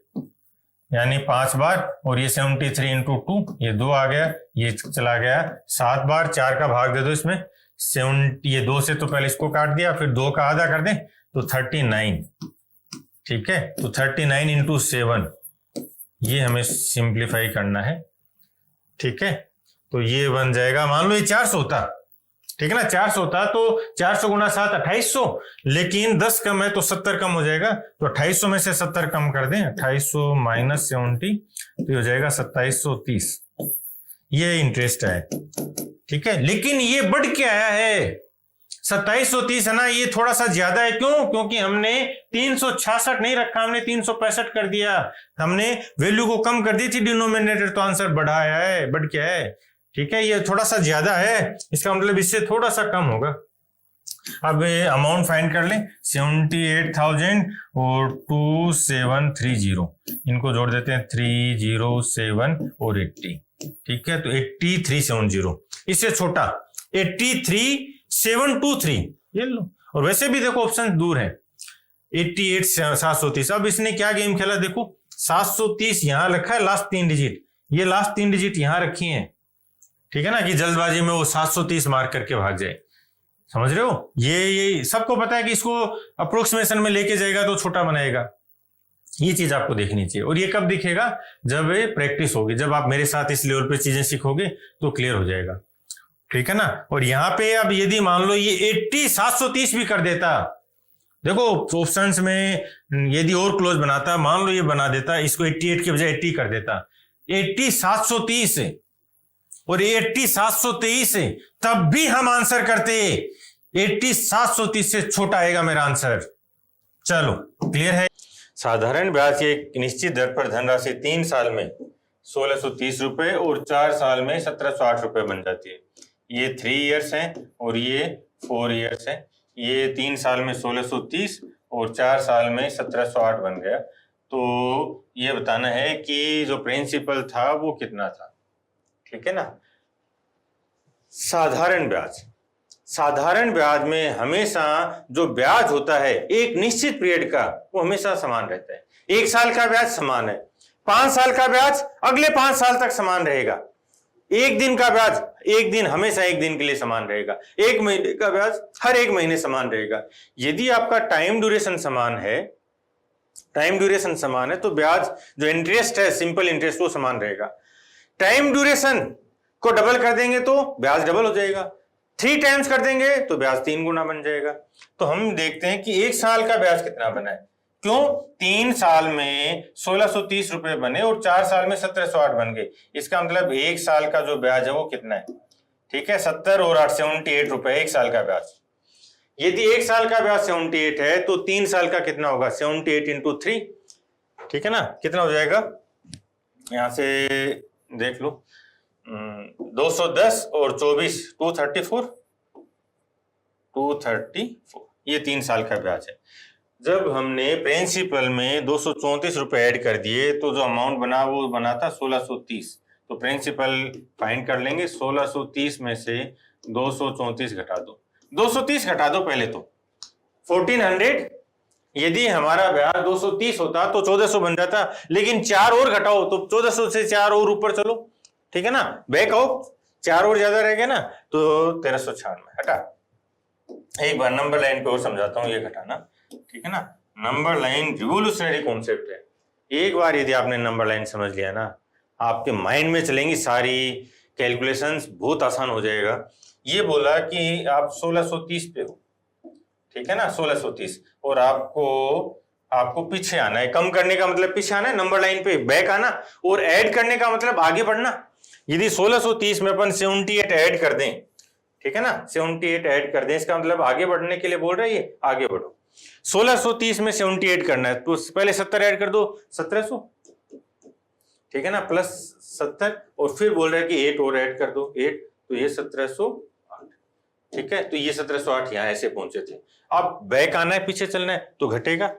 [SPEAKER 1] यानी 5 बार, और ये 73 इंटू 2, ये 2 आ गया, ये चला गया 7 बार। 4 का भाग दे दो इसमें, 7, ये 2 से तो पहले इसको काट दिया, फिर 2 का आधा कर दें तो 39, ठीक है। तो 39 इंटू 7, ये हमें सिंप्लीफाई करना है, ठीक है। तो ये बन जाएगा, मान लो ये 400 होता, ठीक है ना, 400 होता तो 400 गुना 7 2800, लेकिन 10 कम है तो 70 कम हो जाएगा। तो 2800 में से 70 कम कर दें, 2800 माइनस 70, तो हो जाएगा 2730। ये इंटरेस्ट है, ठीक है। लेकिन ये बढ़ के आया है 2730 है ना, ये थोड़ा सा ज्यादा है। क्यों? क्योंकि हमने 366 नहीं रखा, हमने 365 कर दिया। हमने वैल्यू को कम कर दी थी डिनोमिनेटर, तो आंसर बढ़ा आया है, बढ़ के है, ठीक है। ये थोड़ा सा ज्यादा है, इसका मतलब इससे थोड़ा सा कम होगा। अब अमाउंट फाइंड कर लें, 78,000 और 2730, इनको जोड़ देते हैं 307 और 80, ठीक है। तो 8370, इससे छोटा 83723, ये लो। और वैसे भी देखो ऑप्शन दूर है, 88,730। अब इसने क्या गेम खेला, देखो 730 यहां रखा है, लास्ट 3 डिजिट, ये लास्ट 3 डिजिट यहां रखी हैं, ठीक है ना, कि जल्दबाजी में वो 730 मार्क करके भाग जाए। समझ रहे हो? ये सबको पता है कि इसको अप्रोक्सीमेशन में लेके जाएगा तो छोटा बनाएगा। ये चीज आपको देखनी चाहिए। और ये कब दिखेगा, जब प्रैक्टिस होगी, जब आप मेरे साथ इस लेवल पे चीजें सीखोगे तो क्लियर हो जाएगा, ठीक है ना। और यहाँ पे अब यदि मान लो ये 80,730 भी कर देता, देखो ऑप्शंस में यदि और क्लोज बनाता, मान लो ये बना देता, इसको 88 के बजाय 80 कर देता, 80,730 और 80,723, तब भी हम आंसर करते। 80,730 से छोटा आएगा मेरा आंसर। चलो क्लियर है। साधारण ब्याज की एक निश्चित दर पर धनराशि 3 साल में 1630 रुपए और 4 साल में 1708 रुपए बन जाती है। ये 3 इयर्स हैं और ये 4 इयर्स हैं। ये 3 साल में 1630 और 4 साल में 1708 बन गया। तो ये बताना है कि जो प्रिंसिपल था वो कितना था, ठीक है ना। साधारण ब्याज, साधारण ब्याज में हमेशा जो ब्याज होता है एक निश्चित पीरियड का, वो हमेशा समान रहता है। 1 साल का ब्याज समान है, 5 साल का ब्याज अगले 5 साल तक समान रहेगा। 1 दिन का ब्याज 1 दिन हमेशा 1 दिन के लिए समान रहेगा। 1 महीने का ब्याज हर 1 महीने समान रहेगा। यदि आपका टाइम ड्यूरेशन समान है, टाइम ड्यूरेशन समान है, तो ब्याज जो इंटरेस्ट है, सिंपल इंटरेस्ट, वो समान रहेगा। टाइम ड्यूरेशन को डबल कर देंगे तो ब्याज डबल हो जाएगा, 3 टाइम्स कर देंगे तो ब्याज 3 गुना बन जाएगा। तो हम देखते हैं कि 1 साल का ब्याज कितना बना है। क्यों? 3 साल में 1630 रुपए बने और 4 साल में 1708 बन गए। इसका मतलब 1 साल का जो ब्याज है वो कितना है? ठीक है, 70 और 8 78 रुपए 1 साल का ब्याज। यदि 1 साल का ब्याज 78 है तो 3 साल का कितना होगा? 78 इंटू 3, ठीक है ना? कितना हो जाएगा? यहां से देख लो, 210 और 24 234, ये 3 साल का ब्याज है। जब हमने प्रिंसिपल में 234 रुपए ऐड कर दिए तो जो अमाउंट बना वो बना था 1630। तो प्रिंसिपल फाइंड कर लेंगे, 1630 में से 234 घटा दो, 230 घटा दो पहले तो 1400। यदि हमारा ब्याज 230 होता तो 1400 बन जाता, लेकिन 4 और घटाओ तो 1400 से 4 और ऊपर चलो, ठीक है ना? बैक आओ, 4 और ज्यादा रह गया ना, तो 1396 हटा। एक बार नंबर लाइन पे और समझाता हूं ये घटाना, ठीक है ना? नंबर लाइन रिवोल्यूशनरी कॉन्सेप्ट है। एक बार यदि आपने नंबर लाइन समझ लिया ना, आपके माइंड में चलेंगी सारी कैलकुलेशंस, बहुत आसान हो जाएगा। ये बोला कि आप 1630 पे हो, ठीक है ना? 1630, और आपको पीछे आना है। कम करने का मतलब पीछे आना है, नंबर लाइन पे बैक आना, और ऐड करने का मतलब आगे बढ़ना। यदि 1630 में अपन 78 ऐड कर दें, ठीक है ना, 78 ऐड कर दें, इसका मतलब आगे बढ़ने के लिए बोल रहा है ये, आगे बढ़ो। 1630 में 78 करना है तो पहले 70 ऐड कर दो, 1700, ठीक है ना, प्लस 70, और फिर बोल रहा है कि 8 और ऐड कर दो, 8, तो ये 1708, ठीक है? तो ये 1708 यहां ऐसे पहुंचे थे। अब बैक आना है, पीछे चलना है तो घटेगा।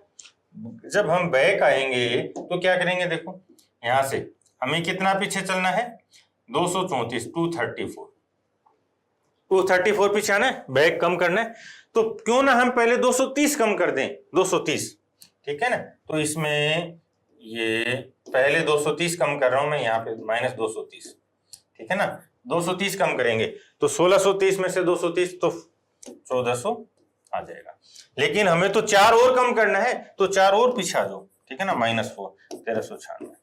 [SPEAKER 1] जब हम बैक आएंगे तो क्या करेंगे? देखो यहां से हमें कितना पीछे चलना है? 234, 234 पीछे आना है, बैक कम करना है। तो क्यों ना हम पहले 230 कम कर दें, 230, ठीक है ना? तो इसमें ये पहले 230 कम कर रहा हूं मैं, यहाँ पे माइनस 230, ठीक है ना? 230 कम करेंगे तो 1630 में से 230 तो 1400 आ जाएगा। लेकिन हमें तो 4 और कम करना है, तो 4 और पीछे आ जाओ, ठीक है ना? -4, 1396।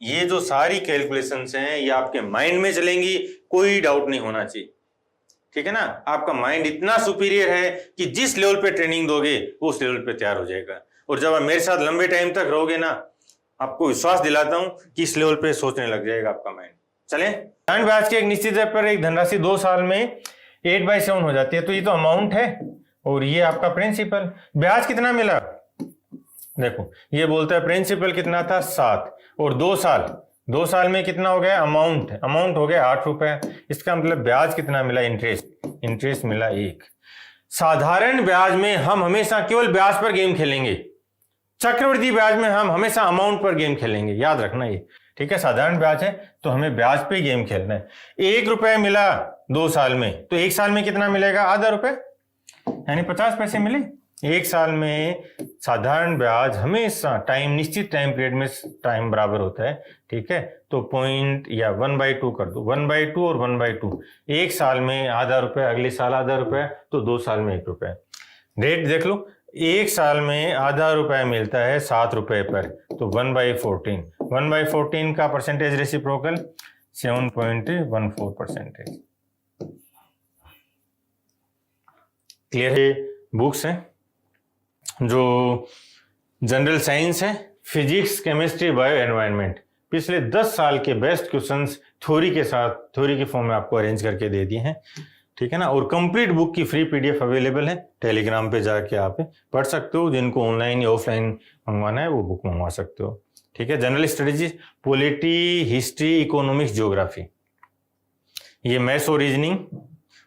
[SPEAKER 1] ये जो सारी कैलकुलेशंस हैं ये आपके माइंड में चलेंगी, कोई डाउट नहीं होना चाहिए, ठीक है ना? आपका माइंड इतना सुपीरियर है कि जिस लेवल पे ट्रेनिंग दोगे वो उस लेवल पे तैयार हो जाएगा। और जब आप मेरे साथ लंबे टाइम तक रहोगे ना, आपको विश्वास दिलाता हूं कि इस लेवल पे सोचने लग जाएगा आपका माइंड। चलें, साधारण ब्याज के एक निश्चित दर पर एक धनराशि 2 साल में 8/7 हो जाती है। तो ये तो अमाउंट है और ये आपका प्रिंसिपल। ब्याज कितना मिला? देखो ये बोलता है प्रिंसिपल कितना था 7, और 2 साल में कितना हो गया? अमाउंट हो गया 8 रुपए। इसका मतलब ब्याज कितना मिला? इंटरेस्ट मिला 1। साधारण ब्याज में हम हमेशा केवल ब्याज पर गेम खेलेंगे, चक्रवृद्धि ब्याज में हम हमेशा अमाउंट पर गेम खेलेंगे, याद रखना ये, ठीक है? साधारण ब्याज है तो हमें ब्याज पे गेम खेलना है। 1 रुपए मिला 2 साल में, तो 1 साल में कितना मिलेगा? आधा रुपए, यानी 50 पैसे मिले। 1 साल में साधारण ब्याज हमेशा निश्चित टाइम पीरियड में टाइम बराबर होता है, ठीक है? तो पॉइंट या 1/2 कर दो, 1/2 और 1/2। 1 साल में आधा रुपए, अगले साल आधा रुपए, तो 2 साल में 1 रुपए। रेट देख लो, 1 साल में आधा रुपए मिलता है 7 रुपए पर, तो 1/14। 1/14 का परसेंटेज रेसिप्रोकल 7.14%। क्लियर है? बुक्स हैं जो जनरल साइंस है, फिजिक्स, केमिस्ट्री, बायो, एनवायरनमेंट, पिछले 10 साल के बेस्ट क्वेश्चंस थ्योरी के साथ, थ्योरी के फॉर्म में आपको अरेंज करके दे दिए हैं, ठीक है ना? और कंप्लीट बुक की फ्री पीडीएफ अवेलेबल है, टेलीग्राम पे जाके आप पढ़ सकते हो। जिनको ऑनलाइन या ऑफलाइन मंगवाना है वो बुक मंगवा सकते हो, ठीक है? General studies, polity, history, economics, geography, ये मैथ्स और रीजनिंग,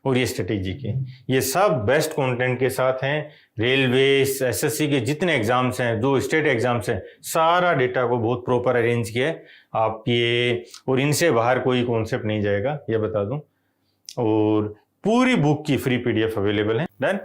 [SPEAKER 1] और ये स्ट्रेटेजी के, ये सब बेस्ट कंटेंट के साथ हैं। रेलवे, एसएससी के जितने एग्जाम्स हैं, जो स्टेट एग्जाम्स हैं, सारा डेटा को बहुत प्रॉपर अरेंज किया है आप ये, और इनसे बाहर कोई कॉन्सेप्ट नहीं जाएगा, ये बता दूं। और पूरी बुक की फ्री पीडीएफ अवेलेबल है। डन।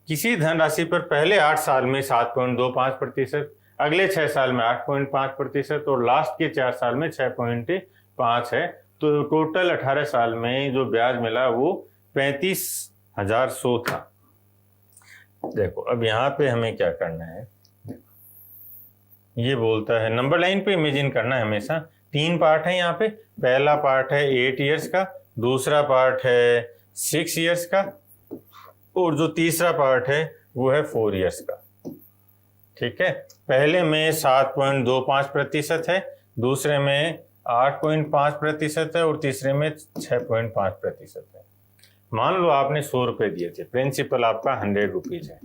[SPEAKER 1] किसी धनराशि पर पहले 8 साल में 7.25%, अगले 6 साल में 8.5% और लास्ट के 4 साल में 6.5 है। तो टोटल 18 साल में जो ब्याज मिला वो 35,100 था। देखो अब यहाँ पे हमें क्या करना है, ये बोलता है नंबर लाइन पे इमेजिन करना है हमेशा। 3 पार्ट है यहाँ पे। पहला पार्ट है 8 इयर्स का, दूसरा पार्ट है 6 इयर्स का, और जो तीसरा पार्ट है वो है 4 इयर्स का। ठीक है, पहले में 7.25% है, दूसरे में 8.5% है और तीसरे में 6.5% है। मान लो आपने 100 रुपये दिए थे, प्रिंसिपल आपका 100 रुपीज है।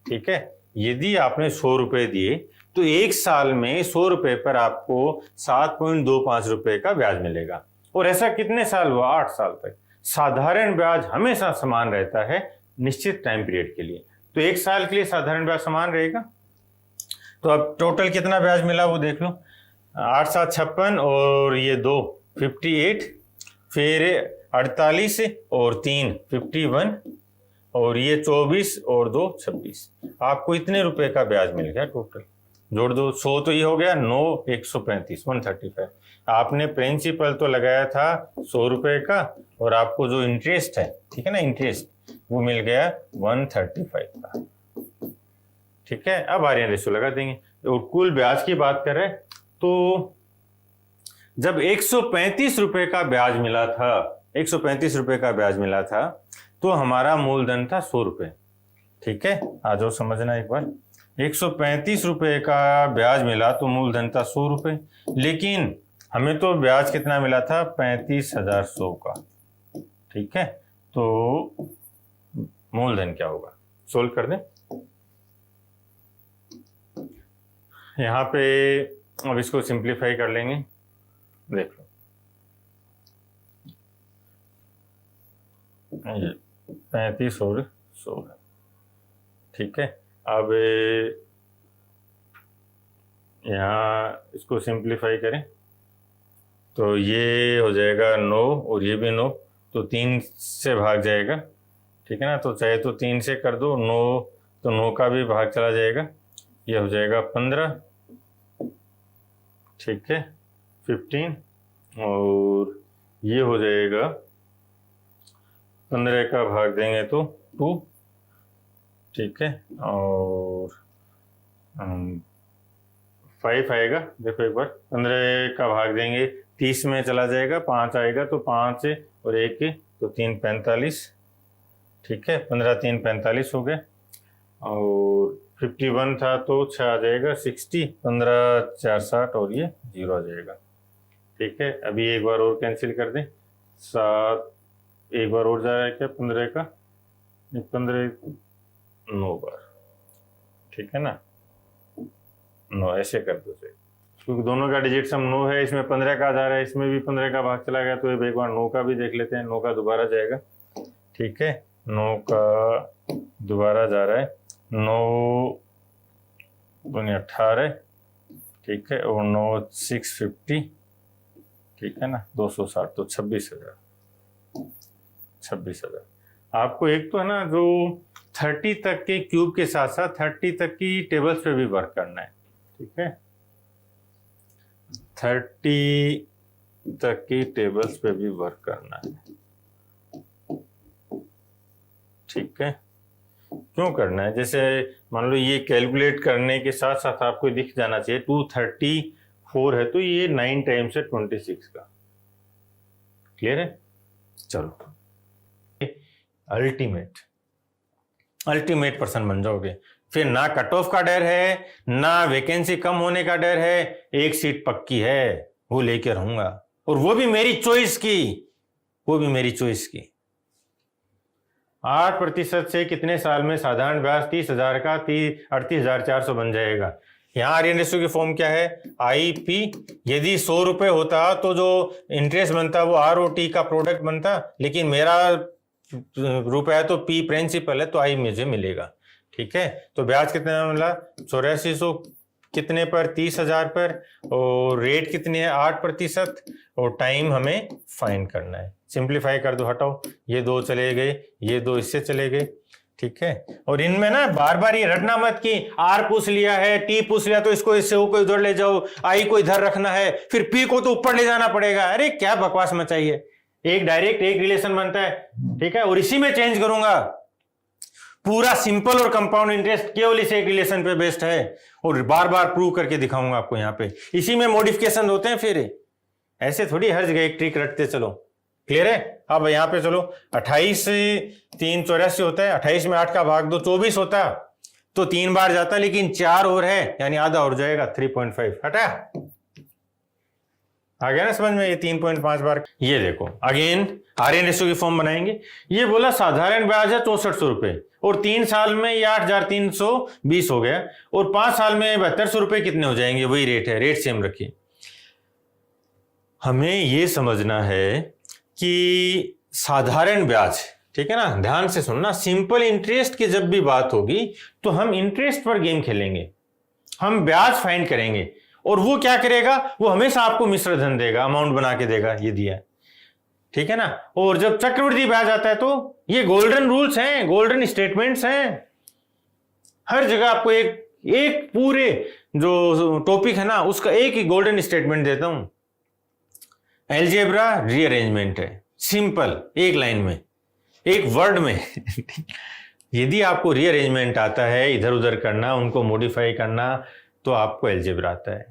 [SPEAKER 1] ठीक है, यदि आपने 100 रुपये दिए तो एक साल में 100 रुपये पर आपको 7.25 रुपये का ब्याज मिलेगा। और ऐसा कितने साल हुआ? 8 साल तक। साधारण ब्याज हमेशा समान रहता है निश्चित टाइम पीरियड के लिए, तो एक साल के लिए साधारण ब्याज समान रहेगा। तो अब टोटल कितना ब्याज मिला वो देख लो, 8 7 56 और ये 2 58, फिर 48 और 3 51 और ये 24 और 2 26। आपको इतने रुपए का ब्याज मिल गया टोटल। जोड़ दो, 100 तो ये हो गया, 9 135 135। आपने प्रिंसिपल तो लगाया था 100 रुपए का और आपको जो इंटरेस्ट है, ठीक है ना, इंटरेस्ट वो मिल गया 135 का। ठीक है, अब आर्यन रेशियो लगा देंगे। और कुल ब्याज की बात करें तो जब 135 रुपए का ब्याज मिला था, 135 रुपए का ब्याज मिला था तो हमारा मूलधन था 100 रुपए। ठीक है, आ जाओ समझना एक बार। 135 रुपए का ब्याज मिला तो मूलधन था 100 रुपए, लेकिन हमें तो ब्याज कितना मिला था? 35,100 का। ठीक है, तो मूलधन क्या होगा? सोल्व कर दें। यहाँ पे अब इसको सिंप्लीफाई कर लेंगे। देख लो, 35 और 100 है। ठीक है, अब यहाँ इसको सिंप्लीफाई करें तो ये हो जाएगा 9 और ये भी 9, तो 3 से भाग जाएगा। ठीक है ना, तो चाहे तो 3 से कर दो, 9 तो 9 का भी भाग चला जाएगा, ये हो जाएगा 15। ठीक है, 15 और ये हो जाएगा 15 का भाग देंगे तो 2। ठीक है, और 5 आएगा। देखो एक बार, 15 का भाग देंगे 30 में चला जाएगा, 5 आएगा तो 5 और 1 तो 3 45। ठीक है, 15 3 45 हो गए। और 51 था तो 6 आ जाएगा 60, 15 4 60 और ये 0 आ जाएगा। ठीक है, अभी एक बार और कैंसिल कर दें, 7 एक बार और जा रहा है क्या? 15 का 15 9 बार। ठीक है ना, 9 ऐसे कर दो, क्योंकि दोनों का डिजिट सम 9 है, इसमें 15 का जा रहा है, इसमें भी 15 का भाग चला गया, तो एक बार 9 का भी देख लेते हैं। 9 का दोबारा जाएगा। ठीक है, 9 का दोबारा जा रहा है, 9 दूनी 18। ठीक है, और 9 650। ठीक है ना, 260 तो 26,000। 26,000। आपको एक तो है ना जो 30 तक के क्यूब के साथ साथ 30 तक की टेबल्स पे भी वर्क करना है। ठीक है, 30 तक की टेबल्स पे भी वर्क करना है। ठीक है, क्यों करना है? जैसे मान लो ये कैलकुलेट करने के साथ साथ आपको दिख जाना चाहिए 234 है तो ये 9 टाइम्स है 26 का। क्लियर है? चलो, अल्टीमेट पर्सन बन जाओगे। फिर ना कट ऑफ का डर है, ना वैकेंसी कम होने का डर है, एक सीट पक्की है, वो लेके रहूंगा, और वो भी मेरी चॉइस की, 8% से कितने साल में साधारण ब्याज 30,000 का 38,400 बन जाएगा। यहाँ आर्यन रेशियो की फॉर्म क्या है? IP। यदि 100 रुपये होता तो जो इंटरेस्ट बनता वो ROT का प्रोडक्ट बनता, लेकिन मेरा रुपया तो P प्रिंसिपल है तो I मुझे मिलेगा। ठीक है, तो ब्याज कितना मिला? 8400 कितने पर? 30,000 पर, और रेट कितनी है? 8%, और टाइम हमें फाइंड करना है। सिंप्लीफाई कर दो, हटाओ, ये 2 चले गए, ये 2 इससे चले गए। ठीक है, और इनमें ना बार बार ये रटना मत कि R पूछ लिया है, T पूछ लिया तो इसको इससे वो को इधर ले जाओ, I को इधर रखना है, फिर P को तो ऊपर ले जाना पड़ेगा। अरे क्या बकवास मचाई है। एक डायरेक्ट एक रिलेशन बनता है। ठीक है, और इसी में चेंज करूंगा। पूरा सिंपल और कंपाउंड इंटरेस्ट केवल इस एक रिलेशन पे बेस्ड है, और बार बार प्रूव करके दिखाऊंगा आपको। यहाँ पे इसी में मॉडिफिकेशन होते हैं, फिर ऐसे थोड़ी हर जगह एक ट्रिक रटते चलो। क्लियर है? अब यहाँ पे चलो, 28 3 84 होता है, 28 में 8 का भाग दो 24 होता, तो 3 बार जाता, लेकिन 4 और है यानी आधा और जाएगा, 3.5 हटा। आ गया ना समझ में, ये 3.5 बार। ये देखो अगेन आरएन रेशो की फॉर्म बनाएंगे। ये बोला साधारण ब्याज है 6400 रुपए, और 3 साल में ये 8320 हो गया, और 5 साल में 7200 रुपए कितने हो जाएंगे, वही रेट है, रेट सेम रखिए। हमें ये समझना है कि साधारण ब्याज, ठीक है ना, ध्यान से सुनना, सिंपल इंटरेस्ट की जब भी बात होगी तो हम इंटरेस्ट पर गेम खेलेंगे, हम ब्याज फाइंड करेंगे, और वो क्या करेगा, वो हमेशा आपको मिश्र धन देगा, अमाउंट बना के देगा, ये दिया, ठीक है ना। और जब चक्रवृद्धि ब्याज आता है तो ये गोल्डन रूल्स हैं, गोल्डन स्टेटमेंट्स हैं, हर जगह आपको एक पूरे जो टॉपिक है ना उसका एक ही गोल्डन स्टेटमेंट देता हूं। अलजेब्रा रीअरेंजमेंट है, सिंपल, एक लाइन में, एक वर्ड में यदि आपको रीअरेंजमेंट आता है, इधर उधर करना, उनको मॉडिफाई करना, तो आपको अलजेब्रा आता है।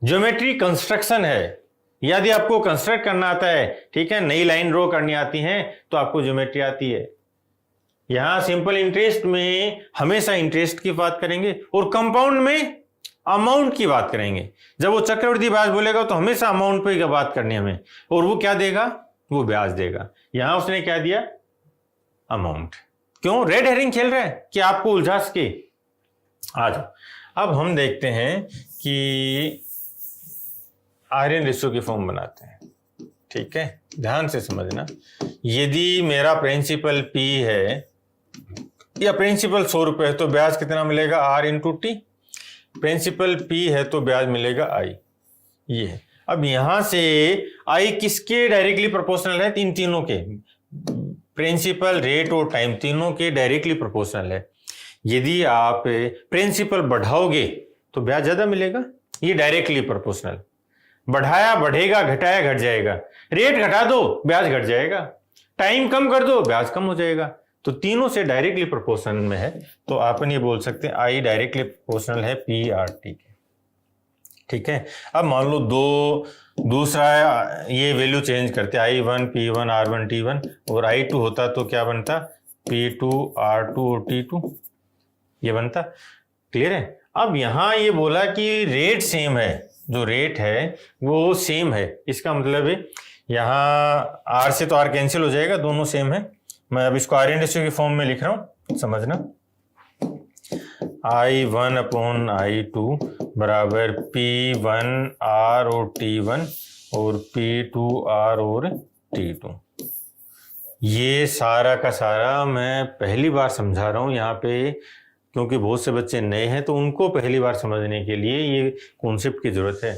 [SPEAKER 1] ज्योमेट्री कंस्ट्रक्शन है, यदि आपको कंस्ट्रक्ट करना आता है, ठीक है, नई लाइन ड्रॉ करनी आती है, तो आपको ज्योमेट्री आती है। यहां सिंपल इंटरेस्ट में हमेशा इंटरेस्ट की बात करेंगे, और कंपाउंड में अमाउंट की बात करेंगे। जब वो चक्रवृद्धि ब्याज बोलेगा तो हमेशा अमाउंट पे बात करनी हमें, और वो क्या देगा, वो ब्याज देगा। यहां उसने क्या दिया, अमाउंट। क्यों रेड हेरिंग खेल रहा है कि आपको उलझा सके। आ जाओ, अब हम देखते हैं कि आयरन रेशो की फॉर्म बनाते हैं, ठीक है, ध्यान से समझना। यदि मेरा प्रिंसिपल P है या प्रिंसिपल 100 रुपए है, तो ब्याज कितना मिलेगा, R into T. Principal P है तो ब्याज मिलेगा I, ये है। अब यहां से I किसके डायरेक्टली प्रोपोर्शनल है, तीनों के, प्रिंसिपल, रेट और टाइम, तीनों के डायरेक्टली प्रोपोर्शनल है। यदि आप प्रिंसिपल बढ़ाओगे तो ब्याज ज्यादा मिलेगा, ये डायरेक्टली प्रोपोर्शनल। बढ़ाया बढ़ेगा, घटाया घट जाएगा, रेट घटा दो ब्याज घट जाएगा, टाइम कम कर दो ब्याज कम हो जाएगा, तो तीनों से डायरेक्टली प्रोपोर्शनल में है। तो अपन ये बोल सकते हैं आई डायरेक्टली प्रोपोर्शनल है PRT के, ठीक है। अब मान लो दूसरा ये वैल्यू चेंज करते, I1 P1 R1 T1, और I2 होता तो क्या बनता, P2 R2 और T2, ये बनता। क्लियर है। अब यहां ये बोला कि रेट सेम है, जो रेट है वो सेम है, इसका मतलब है यहाँ R से तो R कैंसिल हो जाएगा, दोनों सेम है। मैं अब इसको आयरन रेशियो की फॉर्म में लिख रहा हूं, समझना। I1 अपॉन I2 बराबर P1R और T1 और P2R और T2। ये सारा का सारा मैं पहली बार समझा रहा हूं यहाँ पे, क्योंकि बहुत से बच्चे नए हैं तो उनको पहली बार समझने के लिए ये कॉन्सेप्ट की जरूरत है,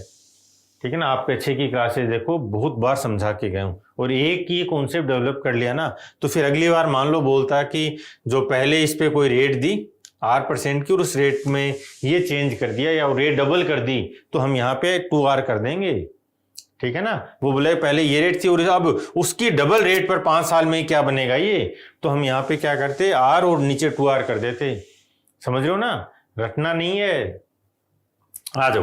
[SPEAKER 1] ठीक है ना। आप पीछे की क्लासेस देखो, बहुत बार समझा के गया हूँ, और एक ये कॉन्सेप्ट डेवलप कर लिया ना, तो फिर अगली बार मान लो बोलता कि जो पहले इस पे कोई रेट दी R% की, और उस रेट में ये चेंज कर दिया या रेट डबल कर दी, तो हम यहाँ पे 2R कर देंगे, ठीक है ना। वो बोले पहले ये रेट थी और अब उसकी डबल रेट पर 5 साल में क्या बनेगा ये, तो हम यहाँ पे क्या करते, R और नीचे 2R कर देते। समझ रहे हो ना, रटना नहीं है। आ जाओ,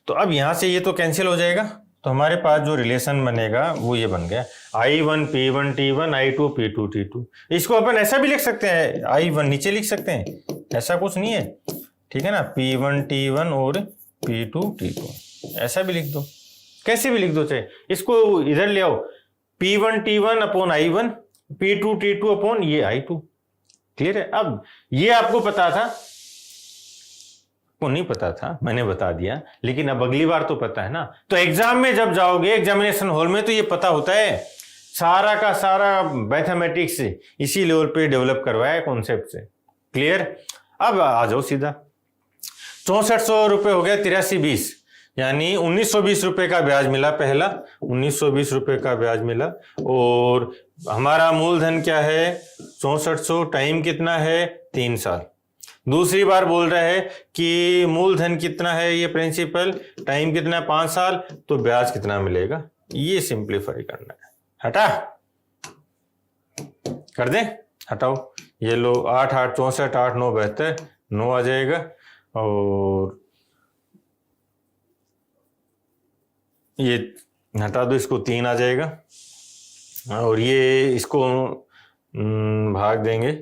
[SPEAKER 1] तो अब यहां से ये तो कैंसिल हो जाएगा, तो हमारे पास जो रिलेशन बनेगा वो ये बन गया, I1 P1 T1 I2 P2 T2। इसको अपन ऐसा भी लिख सकते हैं, I1 नीचे लिख सकते हैं, ऐसा कुछ नहीं है, ठीक है ना, P1 T1 और P2 T2, ऐसा भी लिख दो, कैसे भी लिख दो, चाहे इसको इधर ले आओ, P1 T1 upon I1, P2 T2 upon ये I2। क्लियर है। अब ये आपको पता था, को नहीं पता था, मैंने बता दिया, लेकिन अब अगली बार तो पता है ना। तो एग्जाम में जब जाओगे एग्जामिनेशन हॉल में तो ये पता होता है, सारा का सारा मैथमेटिक्स इसी लेवल पे डेवलप करवाया है कॉन्सेप्ट से। क्लियर। अब आ जाओ सीधा, 6400 रुपये हो गया 8320, यानी 1920 रुपये का ब्याज मिला, पहला 1920 रुपये का ब्याज मिला, और हमारा मूलधन क्या है 6400, टाइम कितना है 3 साल। दूसरी बार बोल रहा है कि मूलधन कितना है, ये प्रिंसिपल, टाइम कितना है 5 साल, तो ब्याज कितना मिलेगा, ये सिंप्लीफाई करना है। हटा कर दें, हटाओ, ये लो 8 8 64 8 9 72, 9 आ जाएगा, और ये हटा दो, इसको 3 आ जाएगा, और ये इसको भाग देंगे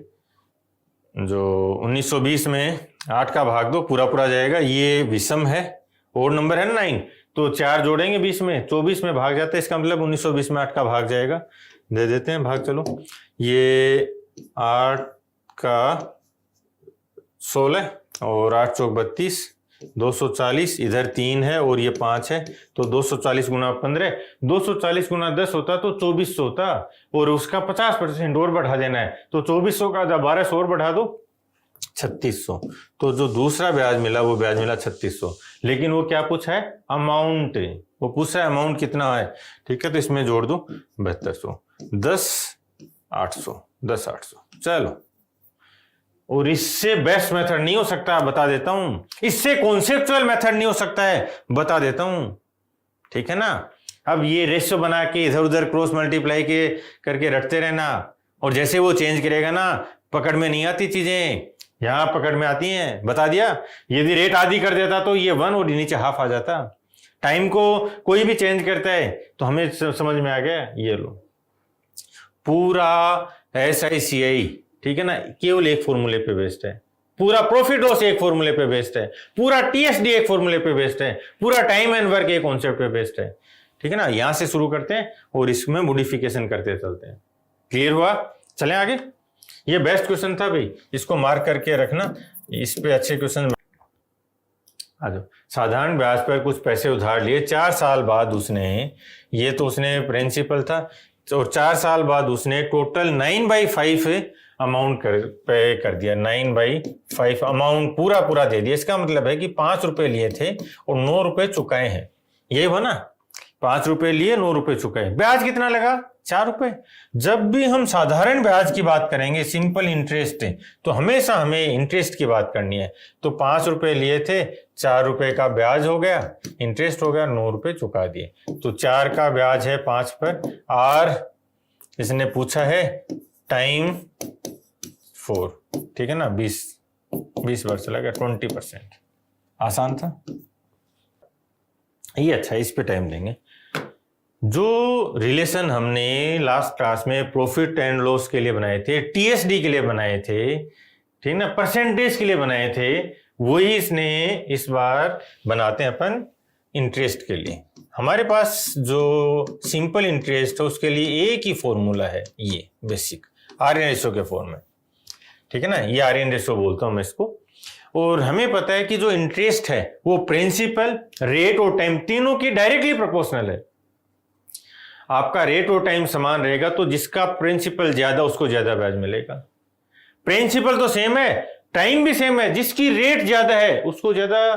[SPEAKER 1] जो 1920 में 8 का भाग दो, पूरा पूरा जाएगा, ये विषम है, और नंबर है ना 9, तो 4 जोड़ेंगे 20 में, 24 में भाग जाते हैं, इसका मतलब 1920 में 8 का भाग जाएगा, दे देते हैं भाग। चलो ये 8 का 16 और 8 चौक 32, 240, इधर 3 है और ये 5 है, तो 240 गुना 15, 240 गुना 10 होता तो 2400 होता, और उसका 50% और बढ़ा देना है, तो 2400 का 1200 और बढ़ा दो 3600। तो जो दूसरा ब्याज मिला वो ब्याज मिला 3600, लेकिन वो क्या पूछा है? अमाउंट, वो पूछ रहा है अमाउंट कितना है। ठीक है, तो इसमें जोड़ दो 7200, 10,800, 10,800। चलो, और इससे बेस्ट मेथड नहीं हो सकता, बता देता हूं, इससे कॉन्सेप्चुअल मेथड नहीं हो सकता है, बता देता हूं। ठीक है ना। अब ये रेशियो बना के इधर उधर क्रॉस मल्टीप्लाई के करके रटते रहना, और जैसे वो चेंज करेगा ना, पकड़ में नहीं आती चीजें, यहां पकड़ में आती हैं। बता दिया, यदि रेट आधी कर देता तो ये 1 और नीचे हाफ आ जाता। टाइम को कोई भी चेंज करता है तो हमें समझ में आ गया। ये लो पूरा SICI, ठीक है ना, केवल एक फॉर्मूले पे बेस्ड है, पूरा प्रॉफिट लॉस एक फॉर्मूले पे बेस्ड है, पूरा TSD एक फॉर्मूले पे बेस्ड है, पूरा टाइम एंड वर्क एक कॉन्सेप्ट पे बेस्ड है। ठीक है ना, यहां से शुरू करते हैं और इसमें मॉडिफिकेशन करते चलते हैं। क्लियर हुआ? चलें आगे। ये बेस्ट क्वेश्चन था भाई, इसको मार्क करके रखना, इस पे अच्छे क्वेश्चन। आ जाओ। साधारण ब्याज पर कुछ पैसे उधार लिए, 4 साल बाद उसने, ये तो उसने प्रिंसिपल था, और 4 साल बाद उसने टोटल 9/5 अमाउंट पे कर दिया, 9/5 अमाउंट पूरा पूरा दे दिया। इसका मतलब है कि 5 रुपए लिए थे और 9 रुपए चुकाए हैं। यही हुआ ना, 5 रुपए लिए 9 रुपए चुकाए, ब्याज कितना लगा? 4 रुपए। जब भी हम साधारण ब्याज की बात करेंगे, सिंपल इंटरेस्ट, तो हमेशा हमें इंटरेस्ट की बात करनी है। तो 5 रुपए लिए थे, 4 रुपए का ब्याज हो गया, इंटरेस्ट हो गया, 9 रुपए चुका दिए, तो 4 का ब्याज है 5 पर, और इसने पूछा है टाइम 4, ठीक है ना, 20 वर्ष लगा, 20%। आसान था ये। अच्छा, इस पे टाइम देंगे। जो रिलेशन हमने लास्ट क्लास में प्रॉफिट एंड लॉस के लिए बनाए थे, TSD के लिए बनाए थे, ठीक ना, परसेंटेज के लिए बनाए थे, वही इसने इस बार बनाते हैं अपन इंटरेस्ट के लिए। हमारे पास जो सिंपल इंटरेस्ट है उसके लिए एक ही फॉर्मूला है, ये बेसिक आर्यन रेशो के फॉर्म में। ठीक है ना, ये आर्यन रेशो बोलता हूं मैं इसको। और हमें पता है कि जो इंटरेस्ट है वो प्रिंसिपल, रेट और टाइम तीनों की डायरेक्टली प्रोपोर्शनल है। आपका रेट और टाइम समान रहेगा तो जिसका प्रिंसिपल ज्यादा उसको ज्यादा ब्याज मिलेगा। प्रिंसिपल तो सेम है, टाइम भी सेम है, जिसकी रेट ज्यादा है उसको ज्यादा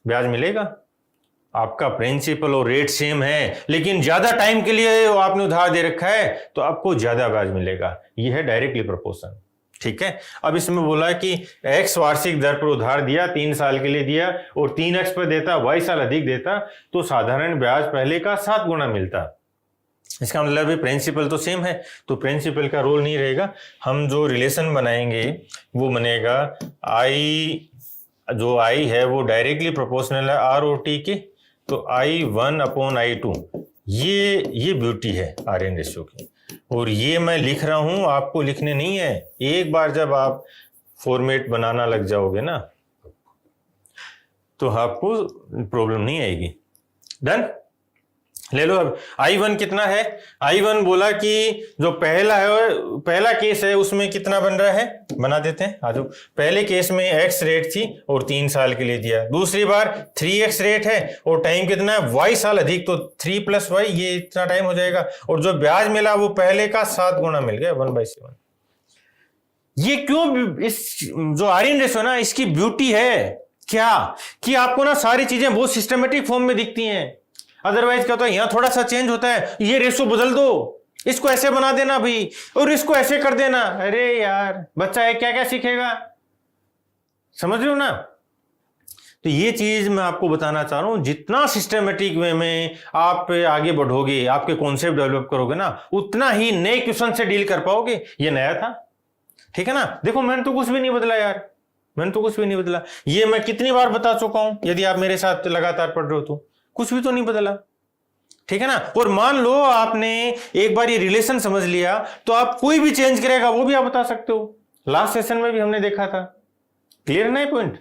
[SPEAKER 1] ब्याज मिलेगा। आपका प्रिंसिपल और रेट सेम है, लेकिन ज्यादा टाइम के लिए आपने उधार दे रखा है तो आपको ज्यादा ब्याज मिलेगा। यह है डायरेक्टली प्रोपोर्शन। ठीक है। अब इसमें बोला कि x वार्षिक दर पर उधार दिया, 3 साल के लिए दिया, और 3x पर देता, y साल अधिक देता, तो साधारण ब्याज पहले का 7 गुना मिलता। इसका मतलब है प्रिंसिपल तो सेम है, तो प्रिंसिपल का रोल नहीं रहेगा। हम जो रिलेशन बनाएंगे वो बनेगा I, जो I है वो डायरेक्टली प्रोपोर्शनल है ROT के, तो I1/I2। ये ब्यूटी है आर्यन रेशियो की। और ये मैं लिख रहा हूं, आपको लिखने नहीं है। एक बार जब आप फॉर्मेट बनाना लग जाओगे ना तो आपको प्रॉब्लम नहीं आएगी। डन, ले लो। अब I1 कितना है? I1 बोला कि जो पहला केस है उसमें कितना बन रहा है, बना देते हैं। आ जाओ। पहले केस में x रेट थी और 3 साल के लिए दिया, दूसरी बार 3x रेट है और टाइम कितना है, y साल अधिक, तो 3 + y, ये इतना टाइम हो जाएगा। और जो ब्याज मिला वो पहले का 7 गुना मिल गया, 1/7। ये क्यों? इस जो आर्यन रेशो ना, इसकी ब्यूटी है क्या कि आपको ना सारी चीजें बहुत सिस्टमेटिक फॉर्म में दिखती हैं। अदरवाइज क्या होता है, यहां थोड़ा सा चेंज होता है, ये रेशो बदल दो, इसको ऐसे बना देना भाई, और इसको ऐसे कर देना। अरे यार, बच्चा है क्या क्या सीखेगा, समझ रहे हो ना। तो ये चीज मैं आपको बताना चाह रहा हूं, जितना सिस्टमेटिक वे में आप आगे बढ़ोगे, आपके कॉन्सेप्ट डेवलप करोगे ना, उतना ही नए क्वेश्चन से डील कर पाओगे। ये नया था, ठीक है ना। देखो, मैंने तो कुछ भी नहीं बदला यार, मैंने तो कुछ भी नहीं बदला। ये मैं कितनी बार बता चुका हूं, यदि आप मेरे साथ लगातार पढ़ रहे हो तो कुछ भी तो नहीं बदला, ठीक है ना। और मान लो आपने एक बार ये रिलेशन समझ लिया तो आप कोई भी चेंज करेगा वो भी आप बता सकते हो। लास्ट सेशन में भी हमने देखा था। क्लियर है ना ये पॉइंट?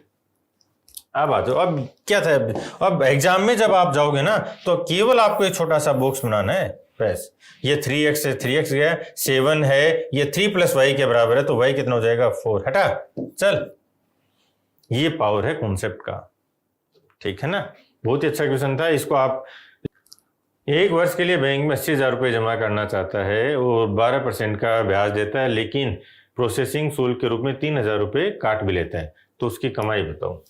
[SPEAKER 1] अब आ जाओ, अब क्या था, अब एग्जाम में जब आप जाओगे ना तो केवल आपको एक छोटा सा बॉक्स बनाना है बस। ये 3x से 3x गया, 7 है, ये 3 + y के बराबर है, तो y कितना हो जाएगा 4। हटा चल, ये पावर है कॉन्सेप्ट का, ठीक है ना। बहुत ही अच्छा क्वेश्चन था। इसको आप 1 वर्ष के लिए बैंक में 80,000 रुपये जमा करना चाहता है और 12% का ब्याज देता है, लेकिन प्रोसेसिंग शुल्क के रूप में 3,000 रुपये काट भी लेता है, तो उसकी कमाई बताओ।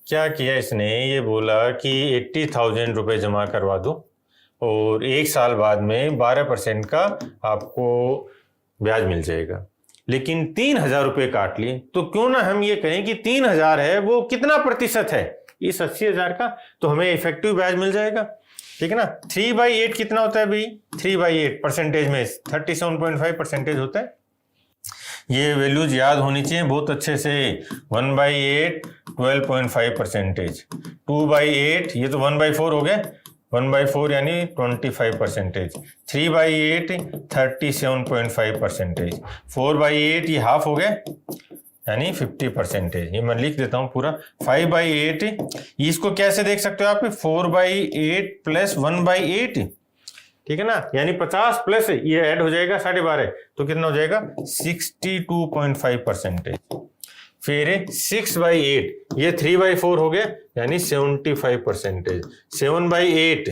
[SPEAKER 1] क्या किया इसने, ये बोला कि 80,000 रुपये जमा करवा दो और 1 साल बाद में 12% का आपको ब्याज मिल जाएगा, लेकिन 3,000 रुपये काट लिए। तो क्यों ना हम ये कहें कि 3,000 है वो कितना प्रतिशत है इस 80,000 का, तो हमें इफेक्टिव ब्याज मिल जाएगा, ठीक है ना। 3/8 कितना होता है भाई, 3/8 परसेंटेज में 37.5% होता है। ये वैल्यूज याद होनी चाहिए बहुत अच्छे से। 1/8 12.5%, 2/8 ये तो 1/4 हो गया, 1/4 यानी 25%, 3/8 37.5%, 4/8 ये हाफ हो गया यानी 50%। ये मैं लिख देता हूं पूरा। 5/8 इसको कैसे देख सकते हो आप, 4/8 + 1/8, ठीक है ना, यानी 50 प्लस ये ऐड हो जाएगा 12.5, तो कितना हो जाएगा 62.5%। फिर 6/8 ये 3/4 हो गया यानी 75%। 7/8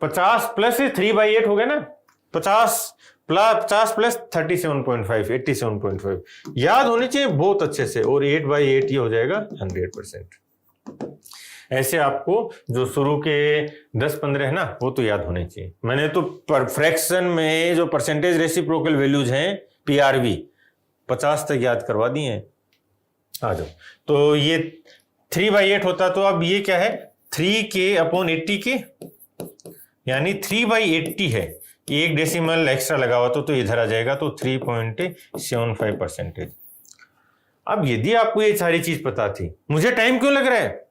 [SPEAKER 1] 50 प्लस 3/8 हो गया ना, 50 प्लस 37.5 87.5 याद होनी चाहिए बहुत अच्छे से। और 8/8 ये हो जाएगा 100%। ऐसे आपको जो शुरू के 10-15 है ना वो तो याद होने चाहिए। मैंने तो फ्रैक्शन में जो परसेंटेज रेसिप्रोकल वैल्यूज हैं PRV 50 तक याद करवा दिए हैं। आ जाओ, तो ये 3/8 होता, तो अब ये क्या है 3k/80k यानी 3/80 है, 1 डेसिमल एक्स्ट्रा लगा हुआ तो इधर आ जाएगा, तो 3.75%। अब यदि आपको ये सारी चीज पता थी, मुझे टाइम क्यों लग रहा है,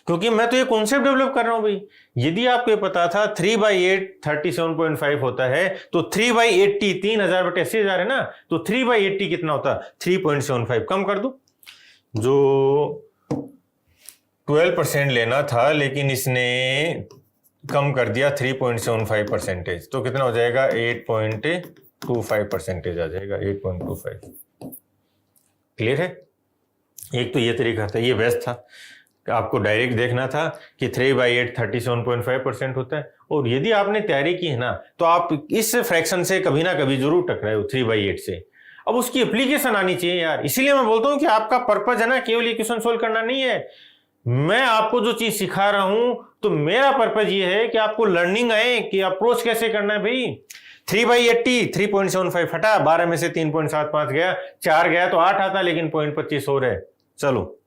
[SPEAKER 1] क्योंकि मैं तो ये कॉन्सेप्ट डेवलप कर रहा हूं भाई। यदि आपको ये पता था 3/8 37.5 होता है, तो 3/80 3,000/80,000 है ना, तो 3/80 कितना होता 3.75 कम कर दो। जो 12% लेना था लेकिन इसने कम कर दिया 3.75%, तो कितना हो जाएगा 8.25% आ जाएगा, 8.25। क्लियर है? एक तो ये तरीका था, ये बेस्ट था। आपको डायरेक्ट देखना था कि 3/8 37.5% होता है, और यदि आपने तैयारी की है ना तो आप इस फ्रैक्शन से कभी ना कभी जरूर टकराए हो 3/8 से। अब उसकी एप्लीकेशन आनी चाहिए यार, इसीलिए मैं बोलता हूं कि आपका पर्पज है ना केवल ये क्वेश्चन सोल्व करना नहीं है। मैं आपको जो चीज सिखा रहा हूं तो मेरा पर्पज ये है कि आपको लर्निंग आए कि अप्रोच कैसे करना है भाई। 3/80 3.75 हटा, 12 में से 3.75 गया, 4 गया तो 8 आता, लेकिन 0.25 और है। चलो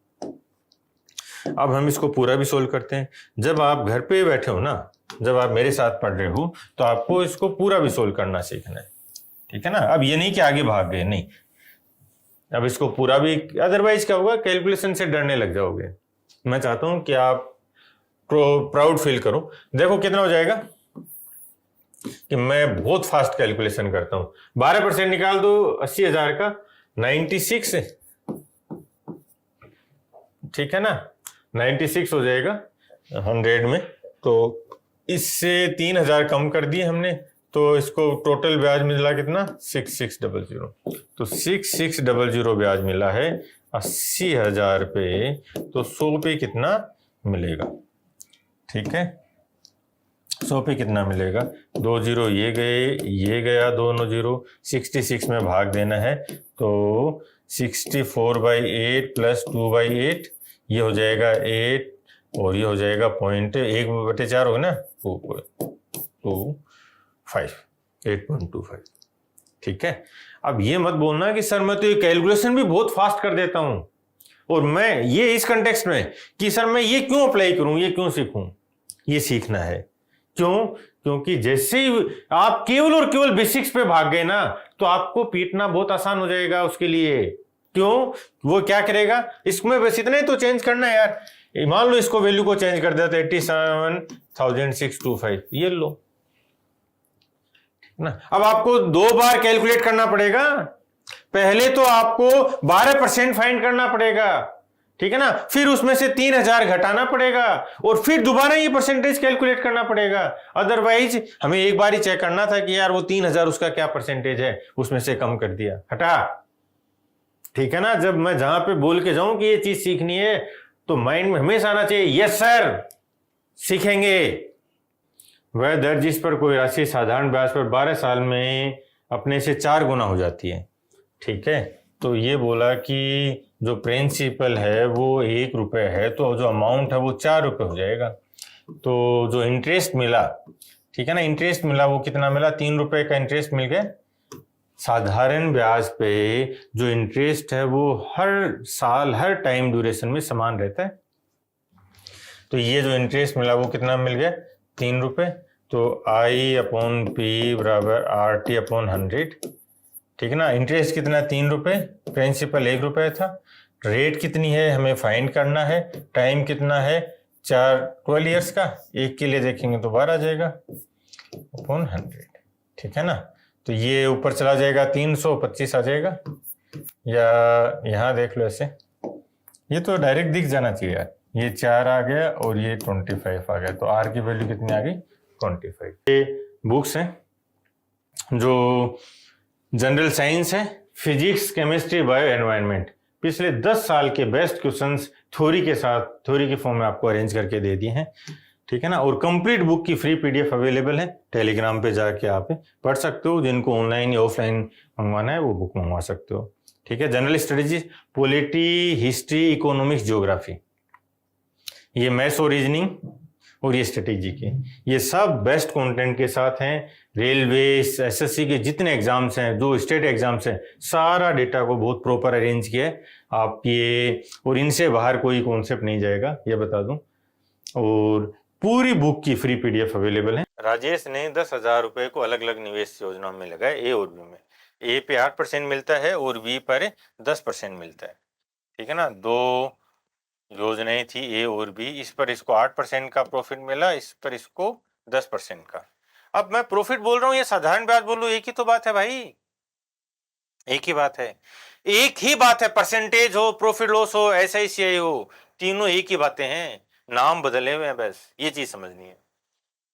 [SPEAKER 1] अब हम इसको पूरा भी सोल्व करते हैं। जब आप घर पे बैठे हो ना, जब आप मेरे साथ पढ़ रहे हो, तो आपको इसको पूरा भी सोल्व करना सीखना है, ठीक है ना। अब ये नहीं कि आगे भाग गए, नहीं, अब इसको पूरा भी, अदरवाइज क्या होगा कैलकुलेशन से डरने लग जाओगे। मैं चाहता हूं कि आप प्राउड फील करो। देखो कितना हो जाएगा कि मैं बहुत फास्ट कैलकुलेशन करता हूं। 12% निकाल दो 80,000 का 96, ठीक है ना, 96 हो जाएगा 100 में। तो इससे 3,000 कम कर दिए हमने, तो इसको टोटल ब्याज मिला कितना 6600। तो 6600 ब्याज मिला है 80,000 पे, तो 100 पे कितना मिलेगा, ठीक है। 100 पे कितना मिलेगा, 2 0 ये गए, ये गया दोनों 0, 66 में भाग देना है, तो 64/8 + 2/8 ये हो जाएगा 8, और ये हो जाएगा 1/4 होगा ना 2.25, 8.25, ठीक है। अब ये मत बोलना कि सर मैं तो ये कैलकुलेशन भी बहुत फास्ट कर देता हूं, और मैं ये इस कंटेक्स्ट में कि सर मैं ये क्यों अप्लाई करूं, ये क्यों सीखूं। ये सीखना है, क्यों? क्योंकि जैसे ही आप केवल और केवल बेसिक्स पे भाग गए ना, तो आपको पीटना बहुत आसान हो जाएगा उसके लिए। क्यों? वो क्या करेगा, इसमें बस इतना ही तो चेंज करना है यार। मान लो इसको वैल्यू को चेंज कर देते 87,625, ये लो ना। अब आपको 2 बार कैलकुलेट करना पड़ेगा, पहले तो आपको 12% फाइंड करना पड़ेगा, ठीक है ना, फिर उसमें से 3000 घटाना पड़ेगा और फिर दोबारा ये परसेंटेज कैलकुलेट करना पड़ेगा। अदरवाइज हमें एक बार ही चेक करना था कि यार वो 3000 उसका क्या परसेंटेज है, उसमें से कम कर दिया, हटा। ठीक है ना, जब मैं जहां पे बोल के जाऊं कि ये चीज सीखनी है तो माइंड में हमेशा आना चाहिए यस सर सीखेंगे। वह दर जिस पर कोई राशि साधारण ब्याज पर 12 साल में अपने से 4 गुना हो जाती है, ठीक है, तो ये बोला कि जो प्रिंसिपल है वो 1 रुपये है तो जो अमाउंट है वो 4 रुपये हो जाएगा। तो जो इंटरेस्ट मिला, ठीक है ना, इंटरेस्ट मिला वो कितना मिला, 3 रुपये का इंटरेस्ट मिल गया। साधारण ब्याज पे जो इंटरेस्ट है वो हर साल हर टाइम ड्यूरेशन में समान रहता है। तो ये जो इंटरेस्ट मिला वो कितना मिल गया, 3 रुपये। तो I/P बराबर RT/100, ठीक है ना। इंटरेस्ट कितना, 3 रुपये, प्रिंसिपल 1 रुपये था। रेट कितनी है हमें फाइंड करना है, टाइम कितना है 12 ईयर्स का, एक के लिए देखेंगे तो 12 आ जाएगा अपॉन 100, ठीक है ना। तो ये ऊपर चला जाएगा 325 आ जाएगा, या यहाँ देख लो ऐसे, ये तो डायरेक्ट दिख जाना चाहिए यार, ये 4 आ गया और ये 25 आ गया, तो R की वैल्यू कितनी आ गई 25। ये बुक्स हैं जो जनरल साइंस है, फिजिक्स, केमिस्ट्री, बायो, एनवायरनमेंट, पिछले 10 साल के बेस्ट क्वेश्चंस थ्योरी के साथ, थ्योरी के फॉर्म में आपको अरेंज करके दे दिए हैं, ठीक है ना। और कंप्लीट बुक की फ्री PDF अवेलेबल है, टेलीग्राम पे जाके आप पढ़ सकते हो। जिनको ऑनलाइन या ऑफलाइन मंगवाना है वो बुक मंगवा सकते हो, ठीक है। General studies, polity, history, economics, geography, ये मैथ्स और रीजनिंग और ये स्ट्रेटेजी की, ये सब बेस्ट कंटेंट के साथ हैं। रेलवे, SSC के जितने एग्जाम्स हैं, जो स्टेट एग्जाम्स हैं, सारा डेटा को बहुत प्रॉपर अरेंज किया है आप ये, और इनसे बाहर कोई कॉन्सेप्ट नहीं जाएगा, ये बता दूं। और पूरी बुक की फ्री PDF अवेलेबल है। राजेश ने 10,000 रुपए को अलग अलग निवेश योजनाओं में लगाए, A और B में। A पे 8% मिलता है और B पर 10% मिलता है, ठीक है ना। 2 योजनाएं थी A और B, इस पर इसको 8% का प्रॉफिट मिला, इस पर इसको 10% का। अब मैं प्रॉफिट बोल रहा हूँ, ये साधारण ब्याज बोल रहा हूँ, एक ही तो बात है भाई, एक ही बात है, एक ही बात है। परसेंटेज हो, प्रॉफिट लॉस हो, SICI हो, तीनों एक ही बातें हैं, नाम बदले हुए हैं, बस ये चीज समझनी है।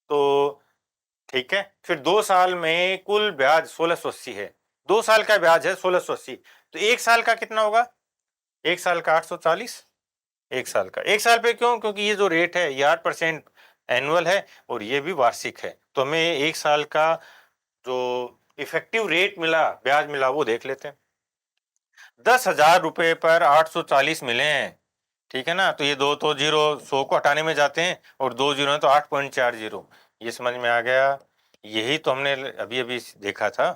[SPEAKER 1] तो ठीक है, फिर 2 साल में कुल ब्याज 1680 है, 2 साल का ब्याज है 1680, तो 1 साल का कितना होगा, 1 साल का 840, 1 साल का, 1 साल पे क्यों, क्योंकि ये जो रेट है ये 8% एनुअल है और ये भी वार्षिक है। तो हमें 1 साल का जो इफेक्टिव रेट मिला, ब्याज मिला, वो देख लेते हैं। 10,000 रुपए पर 840 मिले हैं, ठीक है ना। तो ये 2 तो 0 100 को हटाने में जाते हैं और 2 0 है तो 8.40, ये समझ में आ गया। यही तो हमने अभी अभी देखा था।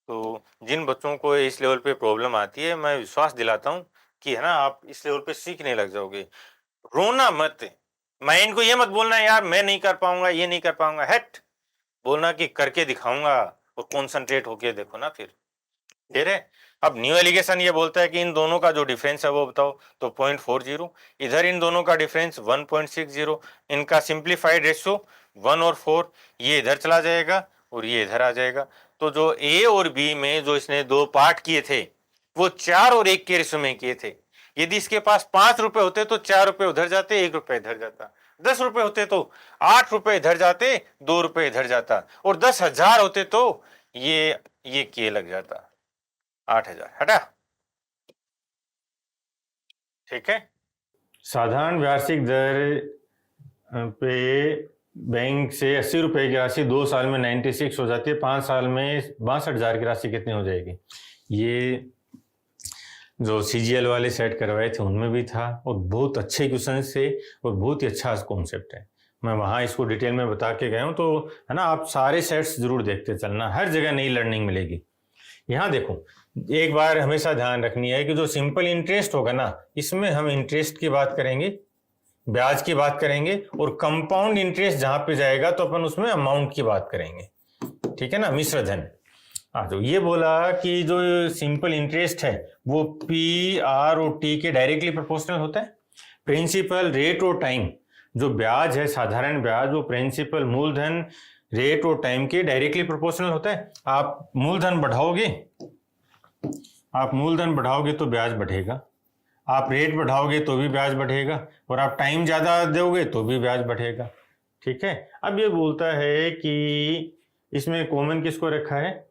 [SPEAKER 1] तो जिन बच्चों को इस लेवल पे प्रॉब्लम आती है, मैं विश्वास दिलाता हूँ कि है ना, आप इस लेवल पे सीखने लग जाओगे। रोना मत, माइंड को ये मत बोलना यार मैं नहीं कर पाऊंगा, ये नहीं कर पाऊंगा, हट, बोलना कि करके दिखाऊंगा और कॉन्सेंट्रेट होके देखो ना फिर। ठीक है, अब न्यू एलिगेशन ये बोलता है कि इन दोनों का जो डिफरेंस है वो बताओ, तो 0.40, इधर इन दोनों का डिफरेंस 1.60, इनका सिंप्लीफाइड रेशियो 1 और 4, ये इधर चला जाएगा और ये इधर आ जाएगा। तो जो A और B में जो इसने 2 पार्ट किए थे वो 4 और 1 के रेशियो में किए थे। यदि इसके पास 5 रुपए होते तो 4 रुपए उधर जाते, 1 रुपए इधर जाता। 10 रुपए होते तो 8 रुपए इधर जाते, 2 रुपए इधर जाता। और 10,000 होते तो ये के लग जाता, 8,000 हटा। ठीक है, साधारण वार्षिक दर पे बैंक से 80 रुपए की राशि 2 साल में 96 हो जाती है, 5 साल में 62,000 की राशि कितनी हो जाएगी। ये जो CGL वाले सेट करवाए थे उनमें भी था और बहुत अच्छे क्वेश्चन थे और बहुत ही अच्छा कॉन्सेप्ट है। मैं वहाँ इसको डिटेल में बता के गया हूँ, तो है ना, आप सारे सेट्स जरूर देखते चलना, हर जगह नई लर्निंग मिलेगी। यहाँ देखो, एक बार हमेशा ध्यान रखनी है कि जो सिंपल इंटरेस्ट होगा ना, इसमें हम इंटरेस्ट की बात करेंगे, ब्याज की बात करेंगे, और कंपाउंड इंटरेस्ट जहां पे जाएगा तो अपन उसमें अमाउंट की बात करेंगे। ठीक है ना, मिश्र धन। तो ये बोला कि जो सिंपल इंटरेस्ट है वो PR और T के डायरेक्टली प्रोपोर्शनल होता है। प्रिंसिपल, रेट और टाइम, जो ब्याज है साधारण ब्याज, वो प्रिंसिपल, मूलधन, रेट और टाइम के डायरेक्टली प्रोपोर्शनल होता है। आप मूलधन बढ़ाओगे आप मूलधन बढ़ाओगे तो ब्याज बढ़ेगा, आप रेट बढ़ाओगे तो भी ब्याज बढ़ेगा, और आप टाइम ज़्यादा दोगे तो भी ब्याज बढ़ेगा। ठीक है। अब ये बोलता है कि इसमें कॉमन किसको रखा है,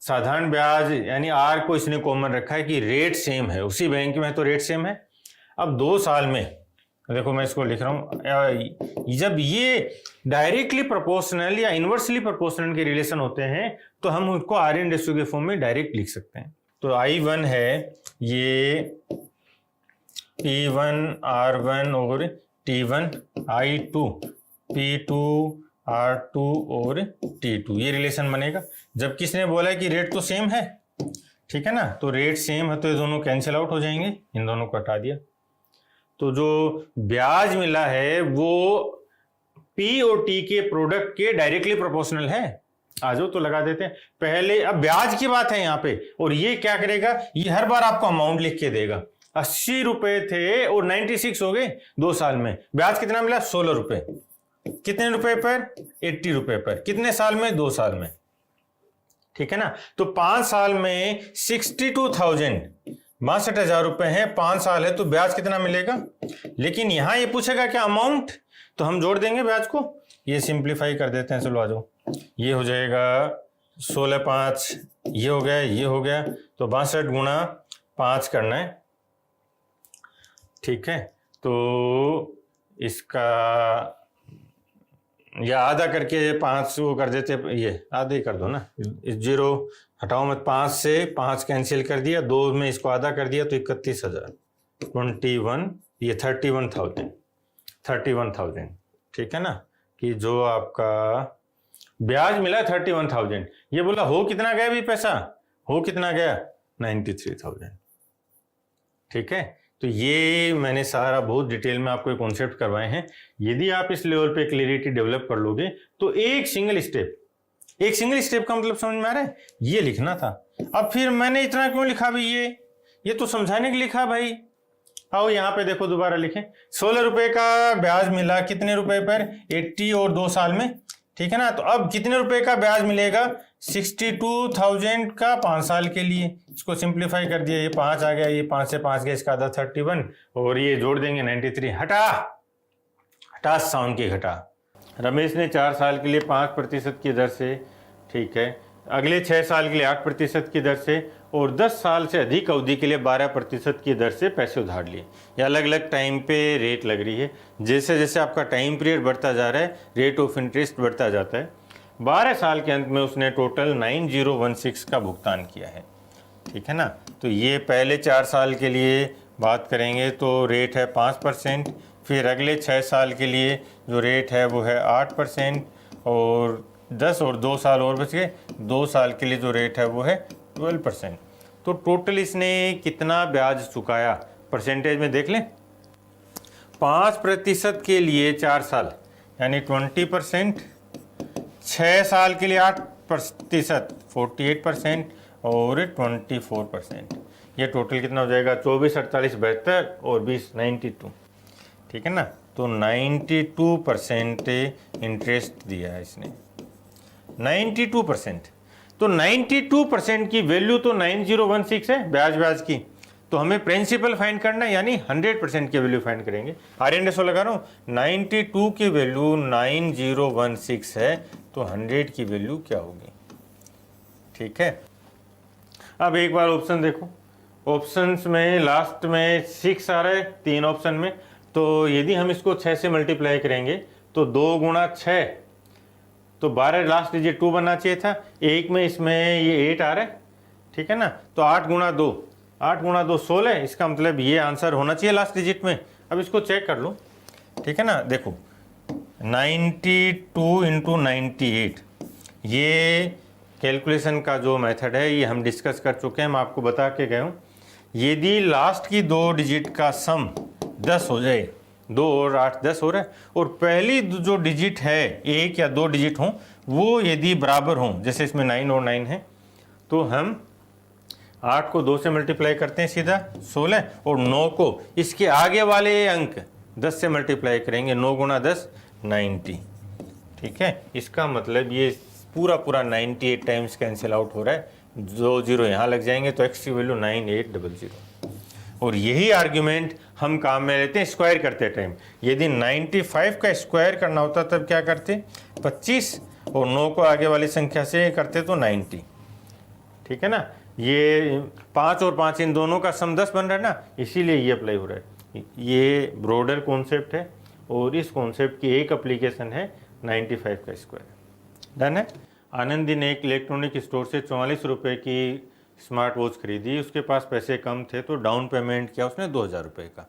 [SPEAKER 1] साधारण ब्याज यानी आर को इसने कॉमन रखा है कि रेट सेम है, उसी बैंक में तो रेट सेम है। अब 2 साल में देखो मैं इसको लिख रहा हूं, जब ये डायरेक्टली प्रोपोर्शनल या इनवर्सली प्रोपोर्शनल के रिलेशन होते हैं तो हम उसको आर एन रेशियो के फॉर्म में डायरेक्ट लिख सकते हैं। तो I1 है ये P1 R1 और T1, I2 P2 R2 और T2, ये रिलेशन बनेगा। जब किसने बोला है कि रेट तो सेम है, ठीक है ना, तो रेट सेम है तो ये दोनों कैंसिल आउट हो जाएंगे, इन दोनों को हटा दिया। तो जो ब्याज मिला है वो P और T के प्रोडक्ट के डायरेक्टली प्रोपोर्शनल है। आ जाओ तो लगा देते हैं पहले। अब ब्याज की बात है यहाँ पे, और ये क्या करेगा, ये हर बार आपको अमाउंट लिख के देगा। 80 रुपए थे और 96 हो गए 2 साल में। ब्याज कितना मिला, 16 रुपए। कितने रुपए पर, 80 रुपए पर। कितने साल में, 2 साल में। ठीक है ना। तो 5 साल में 62,000, 62,000 रुपए हैं, 5 साल है तो ब्याज कितना मिलेगा। लेकिन यहां ये पूछेगा क्या अमाउंट, तो हम जोड़ देंगे ब्याज को। ये सिंप्लीफाई कर देते हैं, चलो आ जाओ। ये हो जाएगा 16 5, ये हो गया, ये हो गया, तो 62 गुणा 5 करना है। ठीक है, तो इसका या आधा करके 5 वो कर देते, ये आधे ही कर दो ना, 0 हटाओ मत, 5 से 5 कैंसिल कर दिया, 2 में इसको आधा कर दिया तो 31,000, 21, ये 31,000। ठीक है ना, कि जो आपका ब्याज मिला 31,000, ये बोला हो कितना गया भी पैसा, हो कितना गया 93,000। ठीक है, तो ये मैंने सारा बहुत डिटेल में आपको कॉन्सेप्ट करवाए हैं। यदि आप इस लेवल पे क्लियरिटी डेवलप कर लोगे तो एक सिंगल स्टेप का मतलब समझ में आ रहा है, ये लिखना था। अब फिर मैंने इतना क्यों लिखा भाई, ये तो समझाने के लिखा भाई। आओ यहाँ पे देखो, दोबारा लिखें। 16 रुपए का ब्याज मिला, कितने रुपए पर, 80 और 2 साल में। ठीक है ना, तो अब कितने रुपए का ब्याज मिलेगा, 62,000 का 5 साल के लिए। इसको सिंप्लीफाई कर दिया, ये 5 आ गया, ये 5 से 5 गया, इसका आधा 31, और ये जोड़ देंगे 93। हटा साउंड की घटा। रमेश ने 4 साल के लिए 5% की दर से, ठीक है, अगले 6 साल के लिए 8% की दर से, और 10 साल से अधिक अवधि के लिए 12% की दर से पैसे उधार लिए। ये अलग अलग टाइम पे रेट लग रही है। जैसे जैसे आपका टाइम पीरियड बढ़ता जा रहा है, रेट ऑफ इंटरेस्ट बढ़ता जाता है। 12 साल के अंत में उसने टोटल 9016 का भुगतान किया है। ठीक है ना, तो ये पहले 4 साल के लिए बात करेंगे तो रेट है 5%, फिर अगले 6 साल के लिए जो रेट है वो है 8%, और 10 और 2 साल और बच गए, 2 साल के लिए जो रेट है वो है 12%। तो टोटल इसने कितना ब्याज चुकाया परसेंटेज में देख लें। 5% के लिए 4 साल यानी 20%, 6 साल के लिए 8% 48%, और 24%। ये टोटल कितना हो जाएगा, 24, 48, 72 और 20, 92। ठीक है ना, तो 92% इंटरेस्ट दिया है इसने, 92%। तो 92% की वैल्यू तो 9016 है ब्याज की। तो हमें प्रिंसिपल फाइंड करना है, यानी 100% की वैल्यू फाइंड करेंगे। RNSO लगा रहा हूँ, 92 की वैल्यू 9016 है, तो 100 की वैल्यू क्या होगी। ठीक है, अब एक बार ऑप्शन देखो। ऑप्शंस में लास्ट में 6 आ रहा है 3 ऑप्शन में, तो यदि हम इसको 6 से मल्टीप्लाई करेंगे तो 2 गुणा 6, तो 12 लास्ट डिजिट 2 बनना चाहिए था, एक में इसमें ये 8 आ रहा है। ठीक है ना, तो 8 गुणा 2, 8 गुणा 2 16, इसका मतलब ये आंसर होना चाहिए लास्ट डिजिट में। अब इसको चेक कर लो। ठीक है ना, देखो 92 इंटू 98, ये कैलकुलेशन का जो मेथड है ये हम डिस्कस कर चुके हैं, मैं आपको बता के गया हूँ। यदि लास्ट की 2 डिजिट का सम 10 हो जाए, 2 और 8 10 हो रहा है, और पहली जो डिजिट है 1 या 2 डिजिट हों वो यदि बराबर हों, जैसे इसमें 9 और 9 है, तो हम 8 को 2 से मल्टीप्लाई करते हैं सीधा 16, और 9 को इसके आगे वाले अंक 10 से मल्टीप्लाई करेंगे, 9 गुणा 10 90। ठीक है, इसका मतलब ये पूरा 98 टाइम्स कैंसिल आउट हो रहा है 2 जीरो यहाँ लग जाएंगे तो x की वैल्यू 9800। और यही आर्ग्यूमेंट हम काम में लेते हैं स्क्वायर करते टाइम। यदि 95 का स्क्वायर करना होता तब क्या करते, 25 और 9 को आगे वाली संख्या से करते तो 90। ठीक है ना, ये 5 और 5 इन दोनों का सम 10 बन रहा है ना, इसीलिए ये अप्लाई हो रहा है। ये ब्रॉडर कॉन्सेप्ट है और इस कॉन्सेप्ट की एक एप्लीकेशन है 95 का स्क्वायर। डन है। आनंदी ने एक इलेक्ट्रॉनिक स्टोर से 44 रुपये की स्मार्ट वॉच खरीदी। उसके पास पैसे कम थे तो डाउन पेमेंट किया उसने 2000 रुपये का।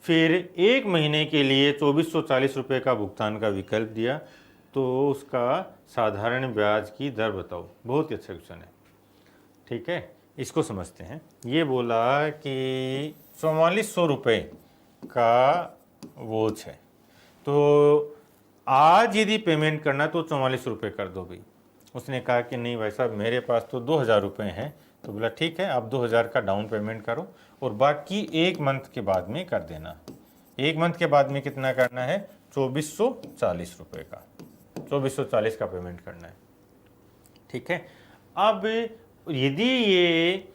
[SPEAKER 1] फिर एक महीने के लिए 2440 रुपये का भुगतान का विकल्प दिया, तो उसका साधारण ब्याज की दर बताओ। बहुत ही अच्छा क्वेश्चन है। ठीक है, इसको समझते हैं। ये बोला कि 4400 रुपये का वॉच है, तो आज यदि पेमेंट करना तो 44 रुपये कर दो भाई। उसने कहा कि नहीं भाई साहब, मेरे पास तो 2000 रुपये हैं। तो बोला ठीक है, आप 2000 का डाउन पेमेंट करो और बाकी एक मंथ के बाद में कर देना। एक मंथ के बाद में कितना करना है, 2440 रुपये का, 2440 का पेमेंट करना है। ठीक है, अब यदि ये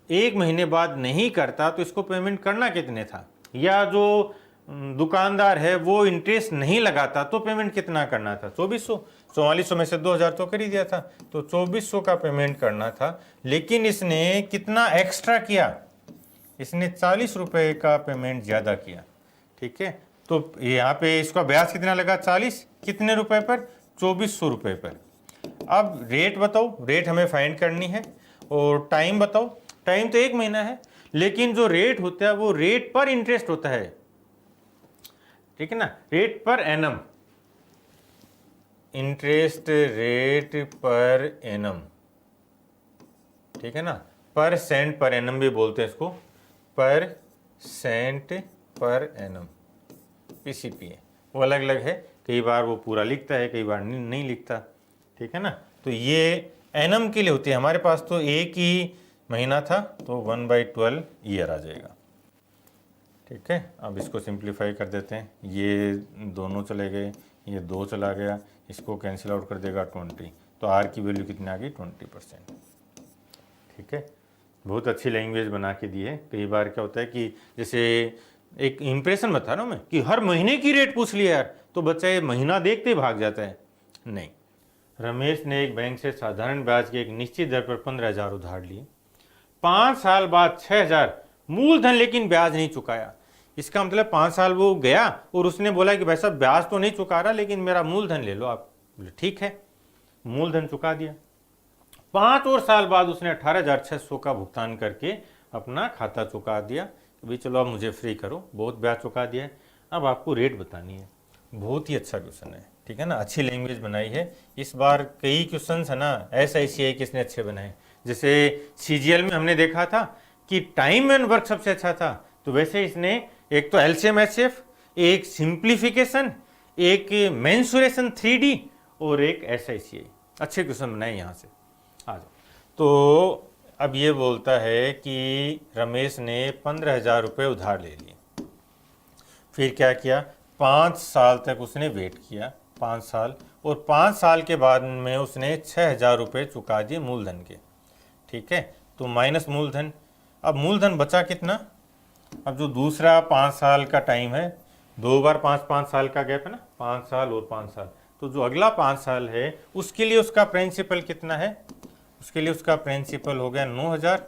[SPEAKER 1] एक महीने बाद नहीं करता तो इसको पेमेंट करना कितने था, या जो दुकानदार है वो इंटरेस्ट नहीं लगाता तो पेमेंट कितना करना था, 2400। 4400 में से 2000 तो कर ही दिया था, तो 2400 का पेमेंट करना था। लेकिन इसने कितना एक्स्ट्रा किया, इसने 40 रुपये का पेमेंट ज़्यादा किया। ठीक है, तो यहाँ पे इसका ब्याज कितना लगा, 40 कितने रुपए पर, 2400 रुपये पर। अब रेट बताओ, रेट हमें फाइंड करनी है। और टाइम बताओ, टाइम तो एक महीना है, लेकिन जो रेट होता है वो रेट पर इंटरेस्ट होता है। ठीक है ना, rate per annum, interest rate per annum. ठीक है ना, पर सेंट पर एनम भी बोलते हैं इसको, पर सेंट पर एनम, पीसीपी है। वो अलग अलग है, कई बार वो पूरा लिखता है, कई बार नहीं लिखता। ठीक है ना, तो ये एनम के लिए होती है। हमारे पास तो एक ही महीना था तो 1/12 ईयर आ जाएगा। ठीक है, अब इसको सिंप्लीफाई कर देते हैं। ये दोनों चले गए, ये 2 चला गया, इसको कैंसिल आउट कर देगा 20। तो आर की वैल्यू कितनी आ गई, 20%। ठीक है, बहुत अच्छी लैंग्वेज बना के दी है। कई बार क्या होता है कि जैसे एक इम्प्रेशन बता रहा हूँ मैं कि हर महीने की रेट पूछ लिया यार, तो बच्चा ये महीना देखते ही भाग जाता है। नहीं, रमेश ने एक बैंक से साधारण ब्याज के एक निश्चित दर पर 15,000 उधार लिए। 5 साल बाद 6,000 मूलधन, लेकिन ब्याज नहीं चुकाया। इसका मतलब 5 साल वो गया और उसने बोला कि भाई साहब ब्याज तो नहीं चुका रहा, लेकिन मेरा मूलधन ले लो आप। बोले ठीक है, मूलधन चुका दिया। 5 और साल बाद उसने 18,600 का भुगतान करके अपना खाता चुका दिया। तो भाई चलो अब मुझे फ्री करो, बहुत ब्याज चुका दिया है, अब आपको रेट बतानी है। बहुत ही अच्छा क्वेश्चन है। ठीक है ना, अच्छी लैंग्वेज बनाई है। इस बार कई क्वेश्चन है ना SICI किसने अच्छे बनाए। जैसे CGL में हमने देखा था कि टाइम एंड वर्क सबसे अच्छा था, तो वैसे इसने एक तो LCM HF, एक सिंप्लीफिकेशन, एक मेंसुरेशन 3D और एक SICI, अच्छे क्वेश्चन बनाए। यहाँ से आ जाओ। तो अब ये बोलता है कि रमेश ने 15,000 रुपये उधार ले लिए। फिर क्या किया, 5 साल तक उसने वेट किया, 5 साल, और 5 साल के बाद में उसने 6,000 रुपये चुका दिए मूलधन के। ठीक है, तो माइनस मूलधन। अब मूलधन बचा कितना, अब जो दूसरा 5 साल का टाइम है, 2 बार 5 साल का गैप है ना, 5 साल और 5 साल, तो जो अगला 5 साल है उसके लिए उसका प्रिंसिपल कितना है, उसके लिए उसका प्रिंसिपल हो गया 9,000।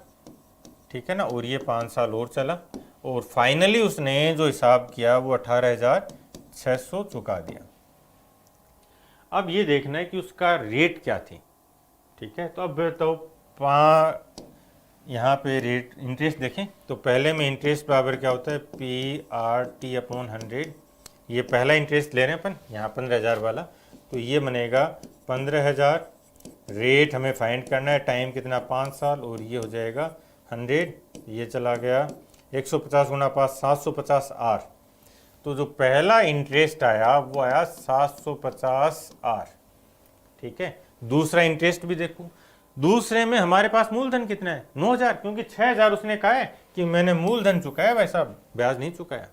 [SPEAKER 1] ठीक है ना, और ये 5 साल और चला, और फाइनली उसने जो हिसाब किया वो 18,600 चुका दिया। अब ये देखना है कि उसका रेट क्या थी। ठीक है, तो अब तो यहाँ पे रेट इंटरेस्ट देखें तो पहले में इंटरेस्ट बराबर क्या होता है, PRT/100। ये पहला इंटरेस्ट ले रहे हैं अपन यहाँ 15,000 वाला, तो ये बनेगा 15,000। रेट हमें फाइंड करना है, टाइम कितना 5 साल, और ये हो जाएगा 100। ये चला गया 150 गुना 5 750 R। तो जो पहला इंटरेस्ट आया वो आया 750 R। ठीक है, दूसरा इंटरेस्ट भी देखो, दूसरे में हमारे पास मूलधन कितना है, 9,000, क्योंकि 6,000 उसने कहा है कि मैंने मूलधन चुकाया, वैसा ब्याज नहीं चुकाया।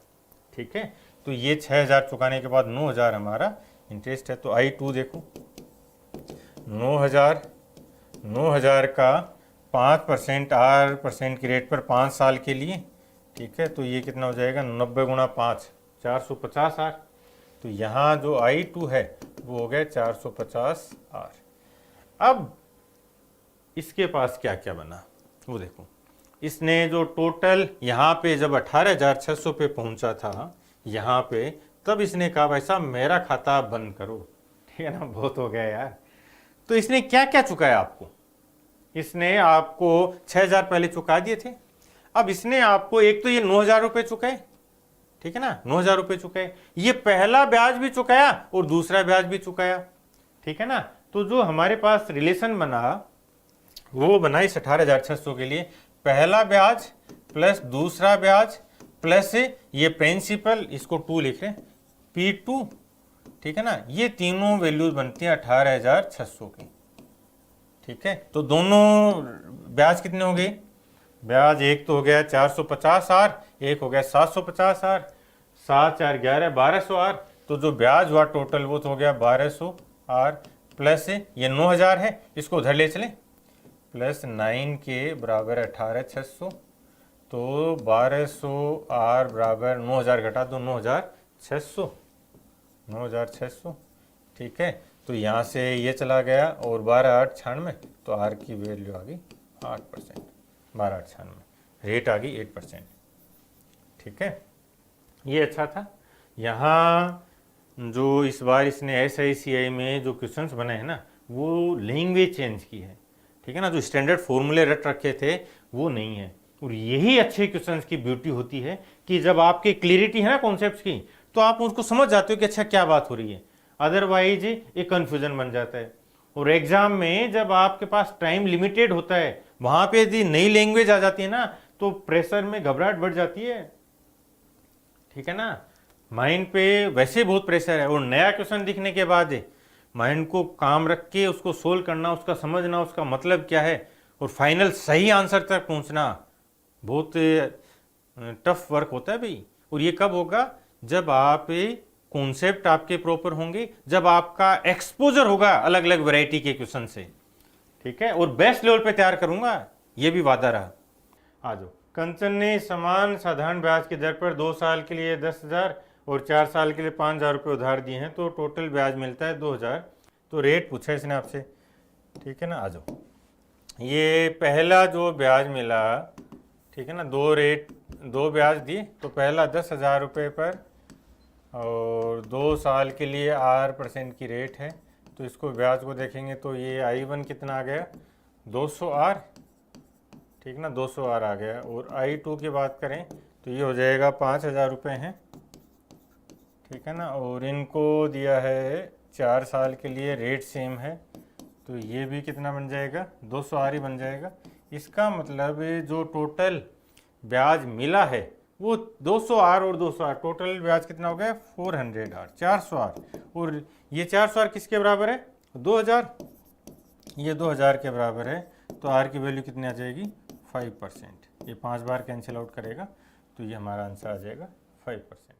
[SPEAKER 1] ठीक है, तो ये 6,000 चुकाने के बाद 9,000 हमारा इंटरेस्ट है। तो I2 देखो, 9,000 9,000 का 5% R% की रेट पर 5 साल के लिए, ठीक है, तो ये कितना हो जाएगा 90 गुणा 5, 450 R। तो यहाँ जो I2 है वो हो गया 450 R। अब इसके पास क्या क्या बना वो देखो, इसने जो टोटल यहाँ पे जब 18,600 पे पहुंचा था यहाँ पे, तब इसने कहा भाई साहब मेरा खाता बंद करो, ठीक है ना, बहुत हो गया यार। तो इसने क्या क्या चुकाया आपको, इसने आपको 6,000 पहले चुका दिए थे। अब इसने आपको एक तो ये 9,000 रुपये चुकाए, ठीक है ना, 9,000 रुपये चुकाए, ये पहला ब्याज भी चुकाया और दूसरा ब्याज भी चुकाया, ठीक है ना। तो जो हमारे पास रिलेशन बना वो बना इस 18,600 के लिए, पहला ब्याज प्लस दूसरा ब्याज प्लस ये प्रिंसिपल, इसको 2 लिख रहे हैं, P2, ठीक है ना। ये तीनों वैल्यूज बनती हैं 18,600 की, ठीक है। तो दोनों ब्याज कितने हो गए, ब्याज एक तो हो गया 450 R, एक हो गया 750 R, 7 4 11 1200 R। तो जो ब्याज हुआ टोटल वो तो हो गया 1200 R, प्लस ये 9,000 है, इसको उधर ले चले, प्लस 9 के बराबर 18,600, तो 1200 R बराबर 9,000 घटा दो 9,600, 9,600, ठीक है। तो यहाँ से ये चला गया और 12 8 96, तो R की वैल्यू आ गई 8%, 12 8 96, रेट आ गई 8%, ठीक है। ये अच्छा था। यहाँ जो इस बार इसने SICI में जो क्वेश्चंस बने हैं ना, वो लैंग्वेज चेंज की है, ठीक है ना, जो स्टैंडर्ड फॉर्मूले रट रखे थे वो नहीं है। और यही अच्छे क्वेश्चंस की ब्यूटी होती है कि जब आपकी क्लियरिटी है ना कॉन्सेप्ट्स की, तो आप उसको समझ जाते हो कि अच्छा क्या बात हो रही है, अदरवाइज एक कन्फ्यूजन बन जाता है। और एग्जाम में जब आपके पास टाइम लिमिटेड होता है, वहां पे यदि नई लैंग्वेज आ जाती है ना, तो प्रेशर में घबराहट बढ़ जाती है, ठीक है ना। माइंड पे वैसे बहुत प्रेशर है, और नया क्वेश्चन दिखने के बाद माइंड को काम रख के उसको सोल्व करना, उसका समझना, उसका मतलब क्या है, और फाइनल सही आंसर तक पहुंचना बहुत टफ वर्क होता है भाई। और ये कब होगा, जब आप कॉन्सेप्ट आपके प्रॉपर होंगे, जब आपका एक्सपोजर होगा अलग अलग वैरायटी के क्वेश्चन से, ठीक है। और बेस्ट लेवल पे तैयार करूंगा, ये भी वादा रहा। आ जाओ। कंचन ने समान साधारण ब्याज की दर पर 2 साल के लिए 10,000 और 4 साल के लिए 5,000 रुपये उधार दिए हैं, तो टोटल ब्याज मिलता है 2,000। तो रेट पूछा इसने आपसे, ठीक है ना। आ जाओ। ये पहला जो ब्याज मिला, ठीक है ना, दो ब्याज दिए, तो पहला 10,000 रुपये पर और 2 साल के लिए R% की रेट है। तो इसको ब्याज को देखेंगे तो ये I1 कितना आ गया 200 R, ठीक ना, 200 R आ गया। और I2 की बात करें तो ये हो जाएगा 5,000 रुपये हैं, ठीक है ना। और इनको दिया है 4 साल के लिए, रेट सेम है, तो ये भी कितना बन जाएगा 200 R ही बन जाएगा। इसका मतलब जो टोटल ब्याज मिला है वो 200 R और 200 R, टोटल ब्याज कितना हो गया 400 R, 400 R। और ये 400 R किसके बराबर है 2,000, ये 2,000 के बराबर है। तो R की वैल्यू कितनी आ जाएगी 5%। ये 5 बार कैंसिल आउट करेगा, तो ये हमारा आंसर आ जाएगा 5%।